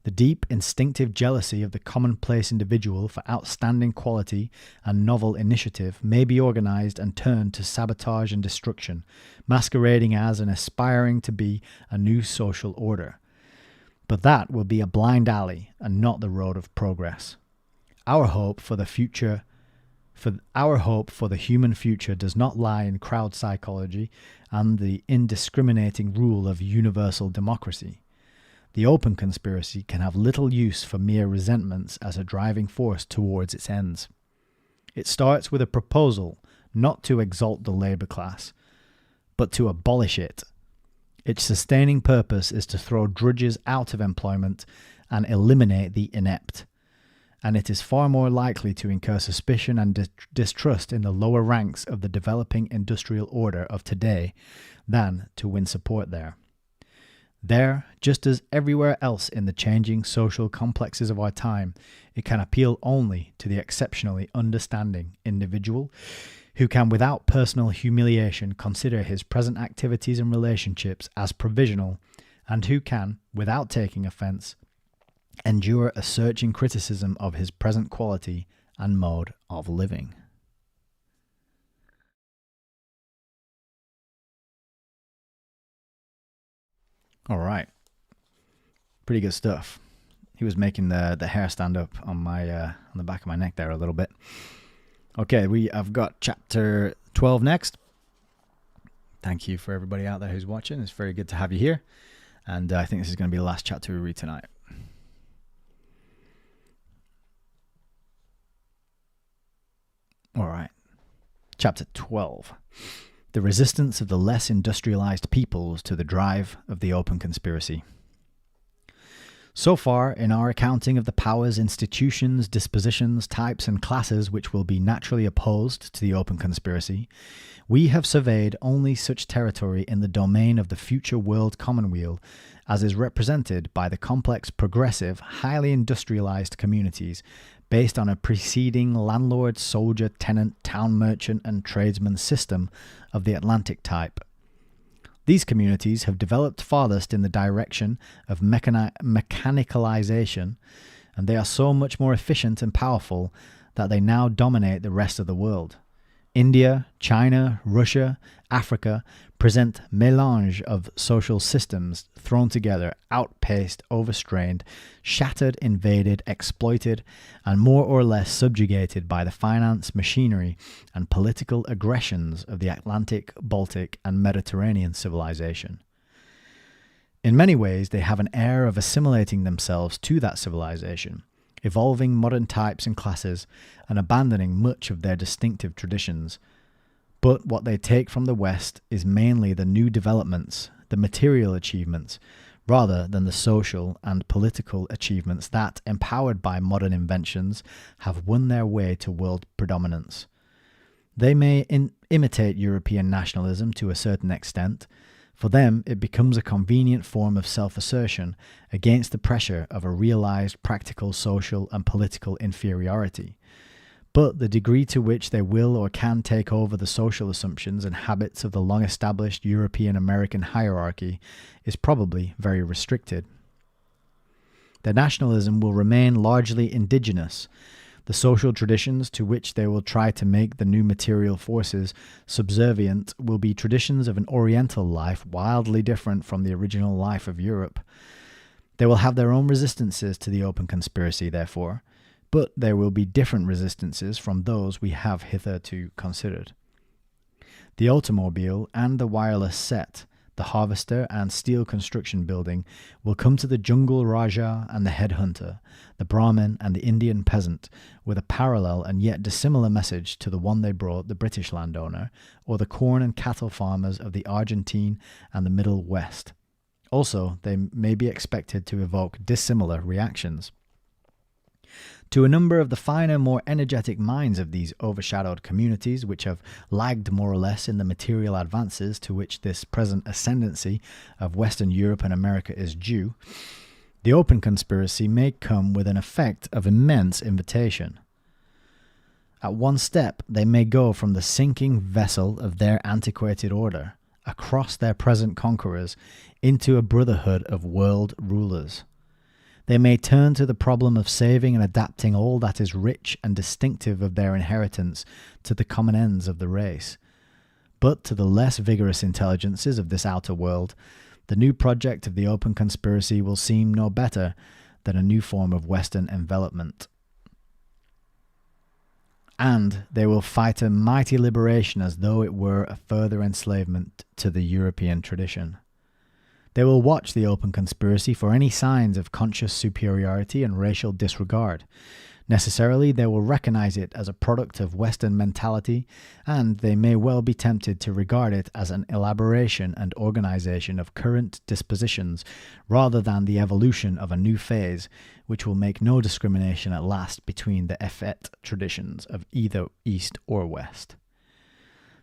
The deep instinctive jealousy of the commonplace individual for outstanding quality and novel initiative may be organized and turned to sabotage and destruction, masquerading as and aspiring to be a new social order. But that will be a blind alley and not the road of progress. Our hope for the human future does not lie in crowd psychology and the indiscriminating rule of universal democracy. The open conspiracy can have little use for mere resentments as a driving force towards its ends. It starts with a proposal not to exalt the labour class, but to abolish it. Its sustaining purpose is to throw drudges out of employment and eliminate the inept, and it is far more likely to incur suspicion and distrust in the lower ranks of the developing industrial order of today than to win support there. There, just as everywhere else in the changing social complexes of our time, it can appeal only to the exceptionally understanding individual who can without personal humiliation consider his present activities and relationships as provisional and who can, without taking offence, endure a searching criticism of his present quality and mode of living. All right. Pretty good stuff. He was making the hair stand up on my on the back of my neck there a little bit. Okay, I've got chapter 12 next. Thank you for everybody out there who's watching. It's very good to have you here. And I think this is going to be the last chapter we read tonight. All right. Chapter 12. The resistance of the less industrialized peoples to the drive of the open conspiracy. So far, in our accounting of the powers, institutions, dispositions, types, and classes which will be naturally opposed to the open conspiracy, we have surveyed only such territory in the domain of the future world commonweal as is represented by the complex, progressive, highly industrialized communities based on a preceding landlord, soldier, tenant, town merchant, and tradesman system of the Atlantic type. These communities have developed farthest in the direction of mechanicalization, and they are so much more efficient and powerful that they now dominate the rest of the world. India, China, Russia, Africa present mélange of social systems thrown together, outpaced, overstrained, shattered, invaded, exploited, and more or less subjugated by the finance, machinery, and political aggressions of the Atlantic, Baltic, and Mediterranean civilization. In many ways, they have an air of assimilating themselves to that civilization, evolving modern types and classes, and abandoning much of their distinctive traditions. But what they take from the West is mainly the new developments, the material achievements, rather than the social and political achievements that, empowered by modern inventions, have won their way to world predominance. They may imitate European nationalism to a certain extent. For them, it becomes a convenient form of self-assertion against the pressure of a realized practical social and political inferiority. But the degree to which they will or can take over the social assumptions and habits of the long-established European-American hierarchy is probably very restricted. Their nationalism will remain largely indigenous. The social traditions to which they will try to make the new material forces subservient will be traditions of an Oriental life wildly different from the original life of Europe. They will have their own resistances to the open conspiracy, therefore, but there will be different resistances from those we have hitherto considered. The automobile and the wireless set, the harvester and steel construction building will come to the jungle Raja and the headhunter, the Brahmin and the Indian peasant, with a parallel and yet dissimilar message to the one they brought the British landowner, or the corn and cattle farmers of the Argentine and the Middle West. Also, they may be expected to evoke dissimilar reactions. To a number of the finer, more energetic minds of these overshadowed communities, which have lagged more or less in the material advances to which this present ascendancy of Western Europe and America is due, the open conspiracy may come with an effect of immense invitation. At one step, they may go from the sinking vessel of their antiquated order, across their present conquerors, into a brotherhood of world rulers. They may turn to the problem of saving and adapting all that is rich and distinctive of their inheritance to the common ends of the race. But to the less vigorous intelligences of this outer world, the new project of the open conspiracy will seem no better than a new form of Western envelopment. And they will fight a mighty liberation as though it were a further enslavement to the European tradition. They will watch the open conspiracy for any signs of conscious superiority and racial disregard. Necessarily, they will recognize it as a product of Western mentality, and they may well be tempted to regard it as an elaboration and organization of current dispositions rather than the evolution of a new phase, which will make no discrimination at last between the effete traditions of either East or West.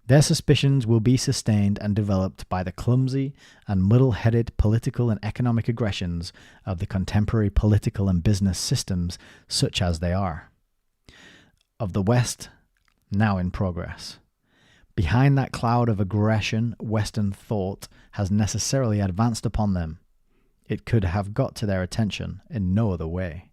Their suspicions will be sustained and developed by the clumsy and muddle-headed political and economic aggressions of the contemporary political and business systems such as they are. Of the West, now in progress. Behind that cloud of aggression, Western thought has necessarily advanced upon them. It could have got to their attention in no other way.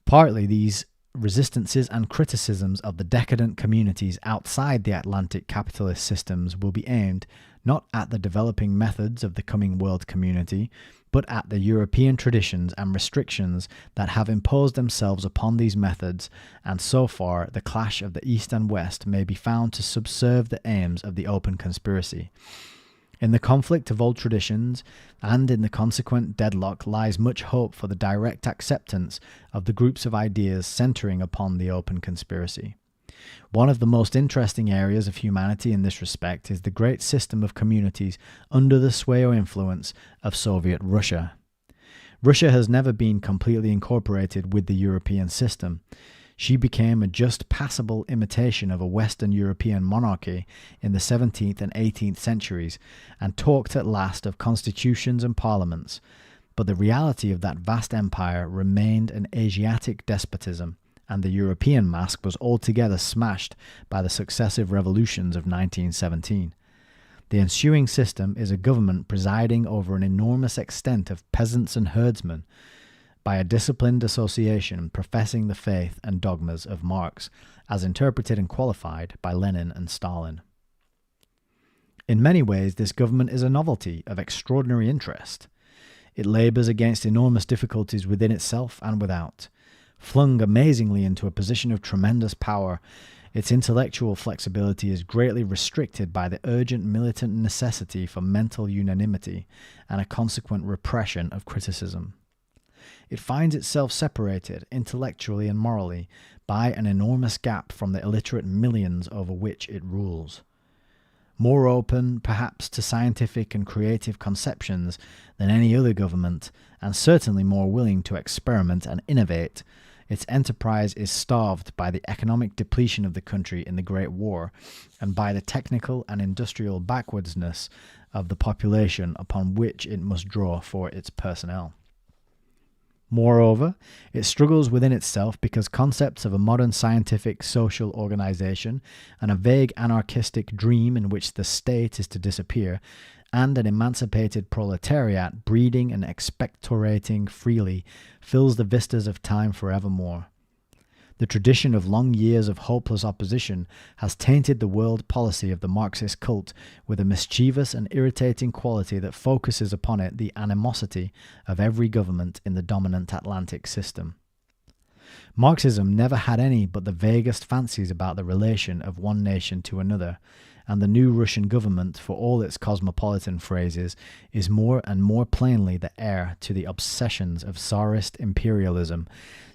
Partly these resistances and criticisms of the decadent communities outside the Atlantic capitalist systems will be aimed not at the developing methods of the coming world community, but at the European traditions and restrictions that have imposed themselves upon these methods, and so far the clash of the East and West may be found to subserve the aims of the open conspiracy. In the conflict of old traditions and in the consequent deadlock lies much hope for the direct acceptance of the groups of ideas centering upon the open conspiracy. One of the most interesting areas of humanity in this respect is the great system of communities under the sway or influence of Soviet Russia. Russia has never been completely incorporated with the European system. She became a just passable imitation of a Western European monarchy in the 17th and 18th centuries, and talked at last of constitutions and parliaments. But the reality of that vast empire remained an Asiatic despotism, and the European mask was altogether smashed by the successive revolutions of 1917. The ensuing system is a government presiding over an enormous extent of peasants and herdsmen, by a disciplined association professing the faith and dogmas of Marx, as interpreted and qualified by Lenin and Stalin. In many ways, this government is a novelty of extraordinary interest. It labours against enormous difficulties within itself and without. Flung amazingly into a position of tremendous power, its intellectual flexibility is greatly restricted by the urgent militant necessity for mental unanimity and a consequent repression of criticism. It finds itself separated, intellectually and morally, by an enormous gap from the illiterate millions over which it rules. More open, perhaps, to scientific and creative conceptions than any other government, and certainly more willing to experiment and innovate, its enterprise is starved by the economic depletion of the country in the Great War, and by the technical and industrial backwardsness of the population upon which it must draw for its personnel. Moreover, it struggles within itself because concepts of a modern scientific social organization and a vague anarchistic dream in which the state is to disappear, and an emancipated proletariat breeding and expectorating freely fills the vistas of time forevermore. The tradition of long years of hopeless opposition has tainted the world policy of the Marxist cult with a mischievous and irritating quality that focuses upon it the animosity of every government in the dominant Atlantic system. Marxism never had any but the vaguest fancies about the relation of one nation to another, and the new Russian government, for all its cosmopolitan phrases, is more and more plainly the heir to the obsessions of Tsarist imperialism,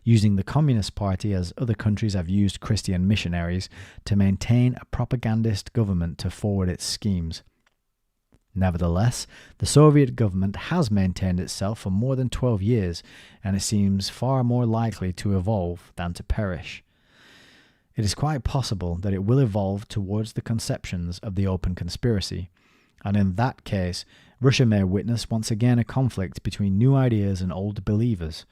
using the Communist Party, as other countries have used Christian missionaries, to maintain a propagandist government to forward its schemes. Nevertheless, the Soviet government has maintained itself for more than 12 years, and it seems far more likely to evolve than to perish. It is quite possible that it will evolve towards the conceptions of the open conspiracy, and in that case, Russia may witness once again a conflict between new ideas and old believers.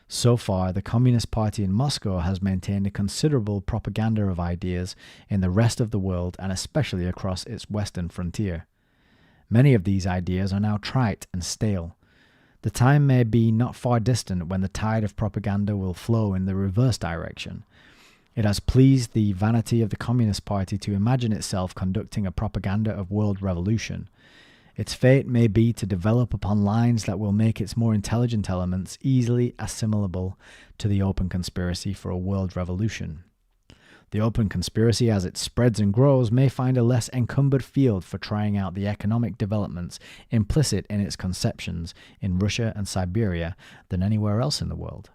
So far, the Communist Party in Moscow has maintained a considerable propaganda of ideas in the rest of the world and especially across its western frontier. Many of these ideas are now trite and stale. The time may be not far distant when the tide of propaganda will flow in the reverse direction. It has pleased the vanity of the Communist Party to imagine itself conducting a propaganda of world revolution. Its fate may be to develop upon lines that will make its more intelligent elements easily assimilable to the open conspiracy for a world revolution. The open conspiracy, as it spreads and grows, may find a less encumbered field for trying out the economic developments implicit in its conceptions in Russia and Siberia than anywhere else in the world.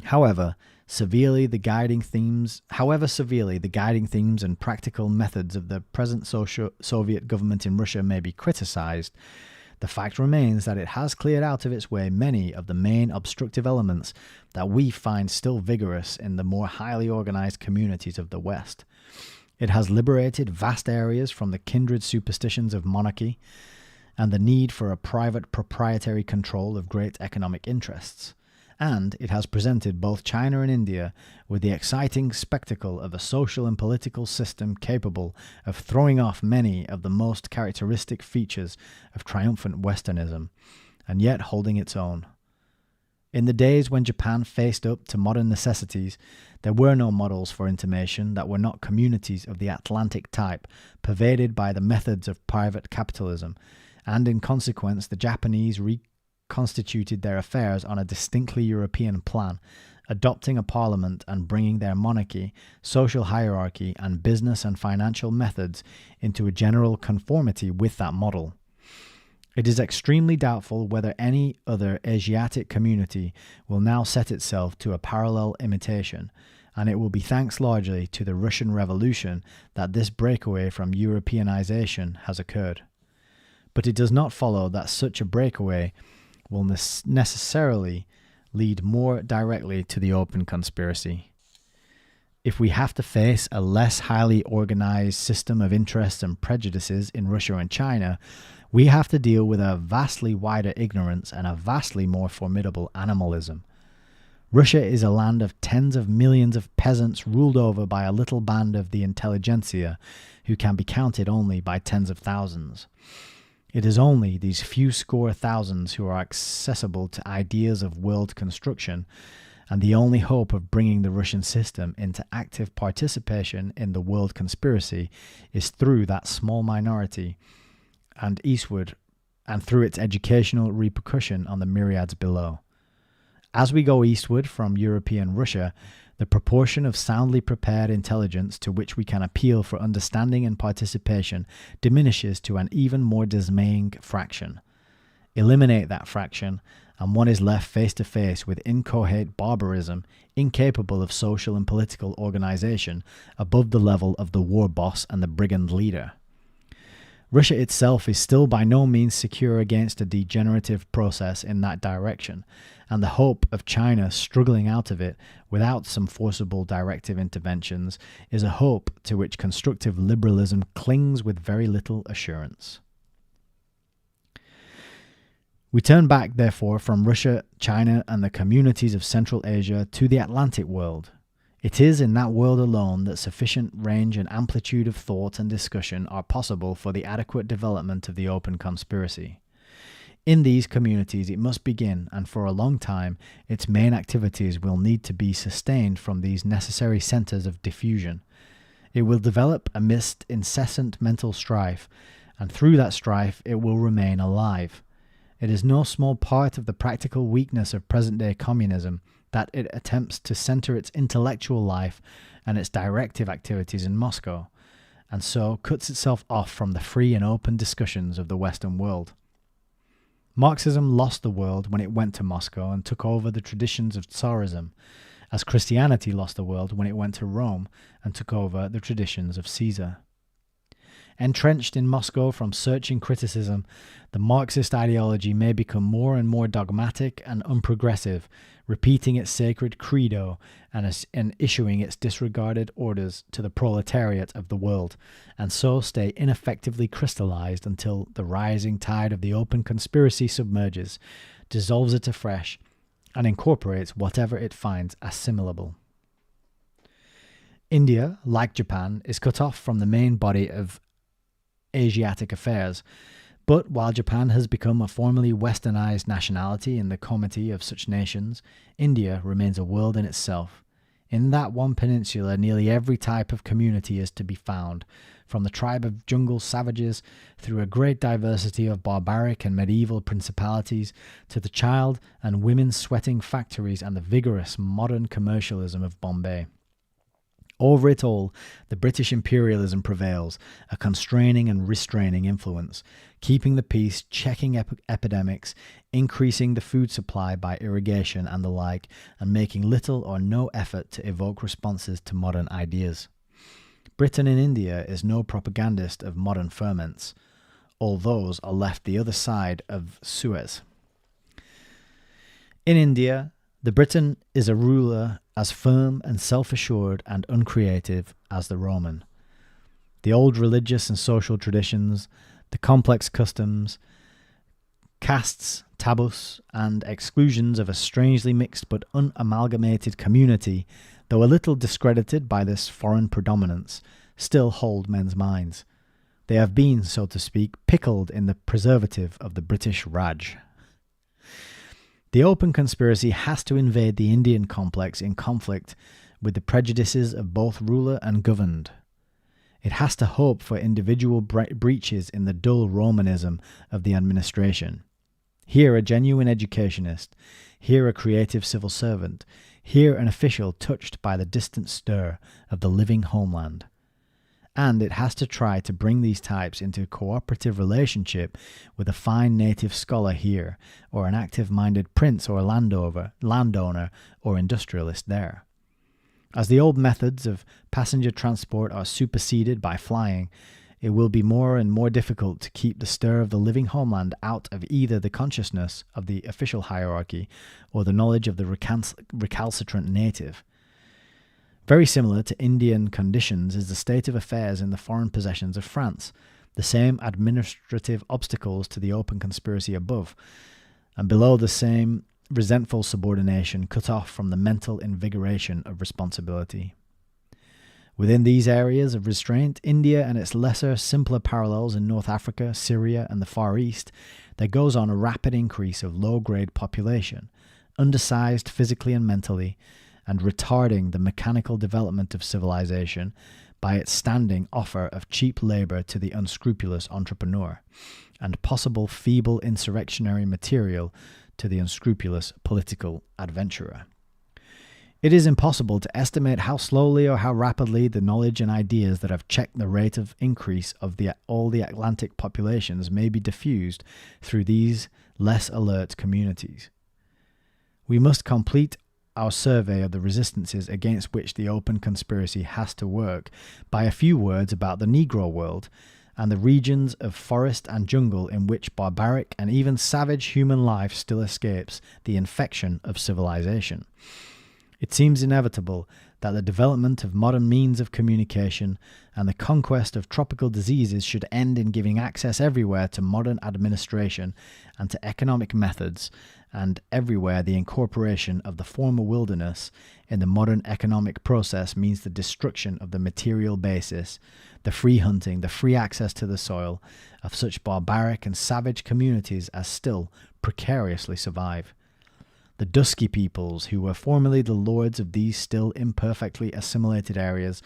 However severely the guiding themes and practical methods of the present Soviet government in Russia may be criticized, the fact remains that it has cleared out of its way many of the main obstructive elements that we find still vigorous in the more highly organized communities of the West. It has liberated vast areas from the kindred superstitions of monarchy and the need for a private proprietary control of great economic interests. and it has presented both China and India with the exciting spectacle of a social and political system capable of throwing off many of the most characteristic features of triumphant Westernism, and yet holding its own. In the days when Japan faced up to modern necessities, there were no models for intimation that were not communities of the Atlantic type, pervaded by the methods of private capitalism, and in consequence the Japanese reconstituted their affairs on a distinctly European plan, adopting a parliament and bringing their monarchy, social hierarchy, and business and financial methods into a general conformity with that model. It is extremely doubtful whether any other Asiatic community will now set itself to a parallel imitation, and it will be thanks largely to the Russian Revolution that this breakaway from Europeanization has occurred. But it does not follow that such a breakaway will necessarily lead more directly to the open conspiracy. If we have to face a less highly organized system of interests and prejudices in Russia and China, we have to deal with a vastly wider ignorance and a vastly more formidable animalism. Russia is a land of tens of millions of peasants ruled over by a little band of the intelligentsia who can be counted only by tens of thousands. It is only these few score thousands who are accessible to ideas of world construction, and the only hope of bringing the Russian system into active participation in the world conspiracy is through that small minority and eastward, and through its educational repercussion on the myriads below. As we go eastward from European Russia, the proportion of soundly prepared intelligence to which we can appeal for understanding and participation diminishes to an even more dismaying fraction. Eliminate that fraction, and one is left face to face with inchoate barbarism, incapable of social and political organization, above the level of the war boss and the brigand leader. Russia itself is still by no means secure against a degenerative process in that direction, and the hope of China struggling out of it without some forcible directive interventions is a hope to which constructive liberalism clings with very little assurance. We turn back, therefore, from Russia, China, and the communities of Central Asia to the Atlantic world. It is in that world alone that sufficient range and amplitude of thought and discussion are possible for the adequate development of the open conspiracy. In these communities it must begin, and for a long time its main activities will need to be sustained from these necessary centres of diffusion. It will develop amidst incessant mental strife, and through that strife it will remain alive. It is no small part of the practical weakness of present-day communism that it attempts to centre its intellectual life and its directive activities in Moscow, and so cuts itself off from the free and open discussions of the Western world. Marxism lost the world when it went to Moscow and took over the traditions of Tsarism, as Christianity lost the world when it went to Rome and took over the traditions of Caesar. Entrenched in Moscow from searching criticism, the Marxist ideology may become more and more dogmatic and unprogressive, repeating its sacred credo and issuing its disregarded orders to the proletariat of the world, and so stay ineffectively crystallized until the rising tide of the open conspiracy submerges, dissolves it afresh, and incorporates whatever it finds assimilable. India, like Japan, is cut off from the main body of Asiatic affairs, but while Japan has become a formally westernized nationality in the comity of such nations, India remains a world in itself. In that one peninsula, nearly every type of community is to be found, from the tribe of jungle savages through a great diversity of barbaric and medieval principalities to the child and women sweating factories and the vigorous modern commercialism of Bombay. Over it all, the British imperialism prevails, a constraining and restraining influence, keeping the peace, checking epidemics, increasing the food supply by irrigation and the like, and making little or no effort to evoke responses to modern ideas. Britain in India is no propagandist of modern ferments. All those are left the other side of Suez. In India, the Briton is a ruler as firm and self-assured and uncreative as the Roman. The old religious and social traditions, the complex customs, Castes, taboos, and exclusions of a strangely mixed but unamalgamated community, though a little discredited by this foreign predominance, still hold men's minds. They have been, so to speak, pickled in the preservative of the British Raj. The open conspiracy has to invade the Indian complex in conflict with the prejudices of both ruler and governed. It has to hope for individual breaches in the dull Romanism of the administration. Here a genuine educationist, here a creative civil servant, here an official touched by the distant stir of the living homeland. And it has to try to bring these types into cooperative relationship with a fine native scholar here, or an active-minded prince or landowner or industrialist there. As the old methods of passenger transport are superseded by flying, it will be more and more difficult to keep the stir of the living homeland out of either the consciousness of the official hierarchy or the knowledge of the recalcitrant native. Very similar to Indian conditions is the state of affairs in the foreign possessions of France, the same administrative obstacles to the open conspiracy above, and below the same resentful subordination cut off from the mental invigoration of responsibility. Within these areas of restraint, India and its lesser, simpler parallels in North Africa, Syria, and the Far East, there goes on a rapid increase of low-grade population, undersized physically and mentally, and retarding the mechanical development of civilization by its standing offer of cheap labor to the unscrupulous entrepreneur, and possible feeble insurrectionary material to the unscrupulous political adventurer. It is impossible to estimate how slowly or how rapidly the knowledge and ideas that have checked the rate of increase of all the Atlantic populations may be diffused through these less alert communities. We must complete our survey of the resistances against which the open conspiracy has to work by a few words about the Negro world and the regions of forest and jungle in which barbaric and even savage human life still escapes the infection of civilization. It seems inevitable that the development of modern means of communication and the conquest of tropical diseases should end in giving access everywhere to modern administration and to economic methods, and everywhere the incorporation of the former wilderness in the modern economic process means the destruction of the material basis, the free hunting, the free access to the soil of such barbaric and savage communities as still precariously survive. The dusky peoples, who were formerly the lords of these still imperfectly assimilated areas,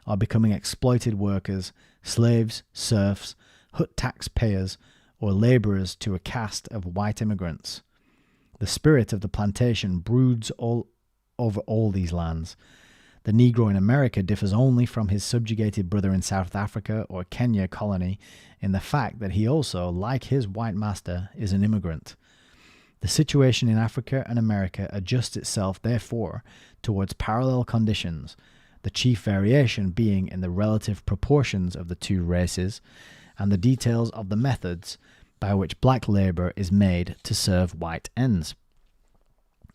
are becoming exploited workers, slaves, serfs, hut tax payers, or laborers to a caste of white immigrants. The spirit of the plantation broods over all these lands. The Negro in America differs only from his subjugated brother in South Africa or Kenya colony in the fact that he also, like his white master, is an immigrant. The situation in Africa and America adjusts itself, therefore, towards parallel conditions, the chief variation being in the relative proportions of the two races and the details of the methods by which black labor is made to serve white ends.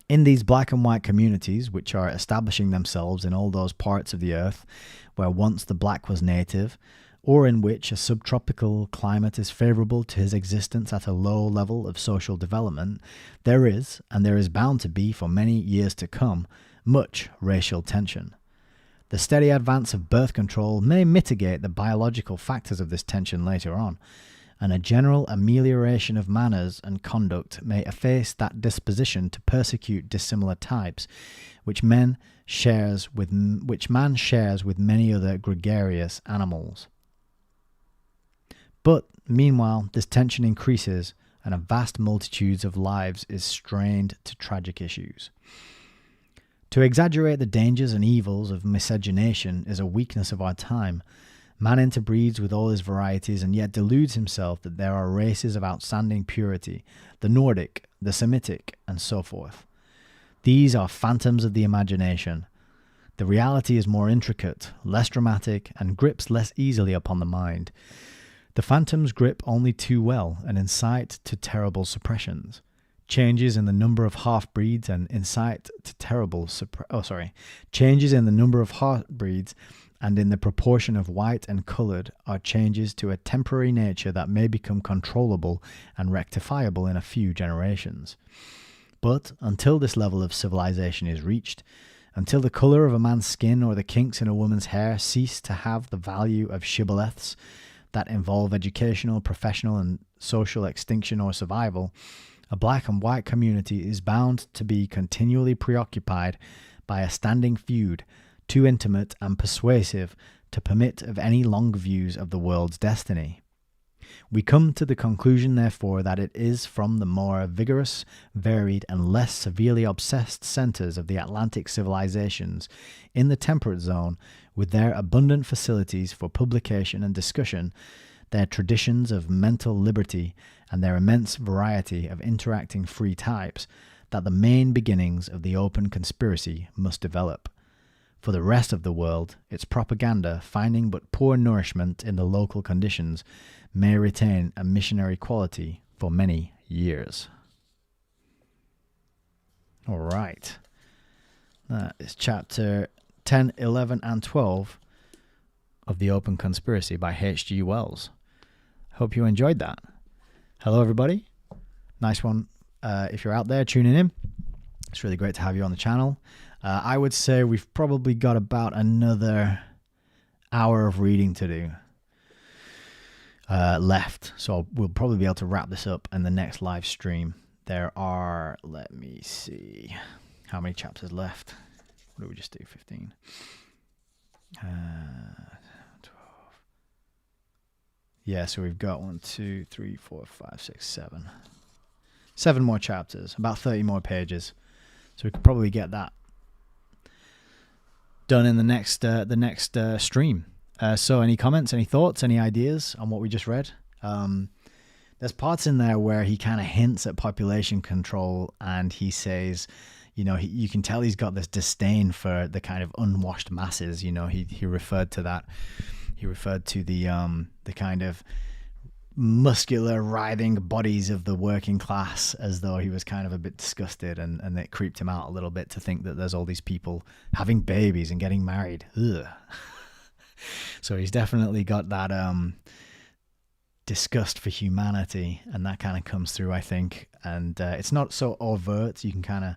In these black and white communities, which are establishing themselves in all those parts of the earth where once the black was native, or in which a subtropical climate is favorable to his existence at a low level of social development, there is, and there is bound to be for many years to come, much racial tension. The steady advance of birth control may mitigate the biological factors of this tension later on, and a general amelioration of manners and conduct may efface that disposition to persecute dissimilar types, which man shares with many other gregarious animals. But, meanwhile, this tension increases, and a vast multitude of lives is strained to tragic issues. To exaggerate the dangers and evils of miscegenation is a weakness of our time. Man interbreeds with all his varieties and yet deludes himself that there are races of outstanding purity, the Nordic, the Semitic, and so forth. These are phantoms of the imagination. The reality is more intricate, less dramatic, and grips less easily upon the mind. The phantoms grip only too well and incite to terrible suppressions. Changes in the number of half-breeds and incite to terrible changes in the number of half-breeds and in the proportion of white and coloured are changes to a temporary nature that may become controllable and rectifiable in a few generations. But until this level of civilization is reached, until the colour of a man's skin or the kinks in a woman's hair cease to have the value of shibboleths that involve educational, professional and social extinction or survival, a black and white community is bound to be continually preoccupied by a standing feud too intimate and persuasive to permit of any long views of the world's destiny. We come to the conclusion, therefore, that it is from the more vigorous, varied, and less severely obsessed centres of the Atlantic civilizations in the temperate zone, with their abundant facilities for publication and discussion, their traditions of mental liberty, and their immense variety of interacting free types, that the main beginnings of the open conspiracy must develop. For the rest of the world, its propaganda, finding but poor nourishment in the local conditions, may retain a missionary quality for many years. All right. That is chapter 10, 11, and 12 of The Open Conspiracy by H.G. Wells. Hope you enjoyed that. Hello, everybody. Nice one. If you're out there tuning in, it's really great to have you on the channel. I would say we've probably got about another hour of reading to do left. So we'll probably be able to wrap this up in the next live stream. There are, let me see, how many chapters left? What did we just do? 15. 12. Yeah, so we've got 1, 2, 3, 4, 5, 6, 7. 7 more chapters, about 30 more pages. So we could probably get that done in the next stream. So any comments, any thoughts, any ideas on what we just read? There's parts in there where he kind of hints at population control, and he says, you know, you can tell he's got this disdain for the kind of unwashed masses. You know, he referred to that. He referred to the kind of muscular, writhing bodies of the working class as though he was kind of a bit disgusted, and it creeped him out a little bit to think that there's all these people having babies and getting married. Ugh. So he's definitely got that disgust for humanity, and that kind of comes through, I think. And it's not so overt. You can kind of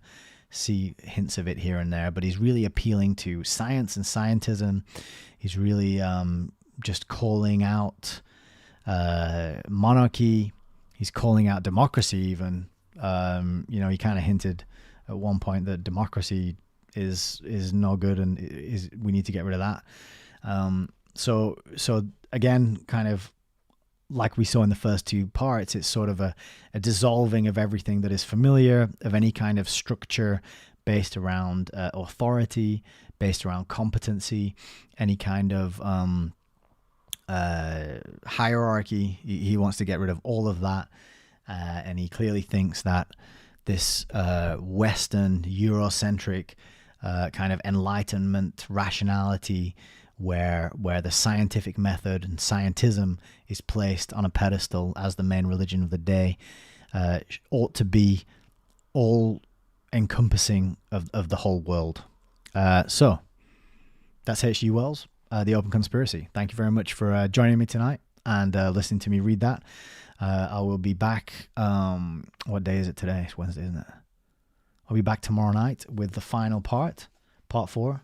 see hints of it here and there, but he's really appealing to science and scientism. He's really just calling out monarchy. He's calling out democracy even. You know, he kind of hinted at one point that democracy is no good, and we need to get rid of that. So again, kind of like we saw in the first 2 parts, it's sort of a dissolving of everything that is familiar, of any kind of structure based around authority, based around competency, any kind of hierarchy. He wants to get rid of all of that, and he clearly thinks that this Western Eurocentric kind of enlightenment rationality, where the scientific method and scientism is placed on a pedestal as the main religion of the day, ought to be all encompassing of the whole world. So that's H.G. Wells, The Open Conspiracy. Thank you very much for joining me tonight and listening to me read that. I will be back. What day is it today? It's Wednesday, isn't it? I'll be back tomorrow night with the final part 4.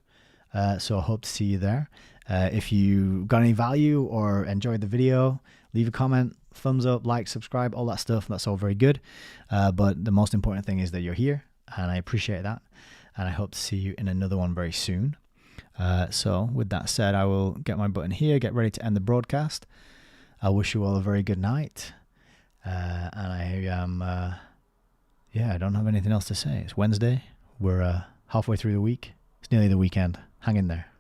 So I hope to see you there. If you got any value or enjoyed the video, leave a comment, thumbs up, like, subscribe, all that stuff. That's all very good. But the most important thing is that you're here, and I appreciate that. And I hope to see you in another one very soon. So with that said, I will get my button here, get ready to end the broadcast. I wish you all a very good night. And I I don't have anything else to say. It's Wednesday. We're halfway through the week. It's nearly the weekend. Hang in there.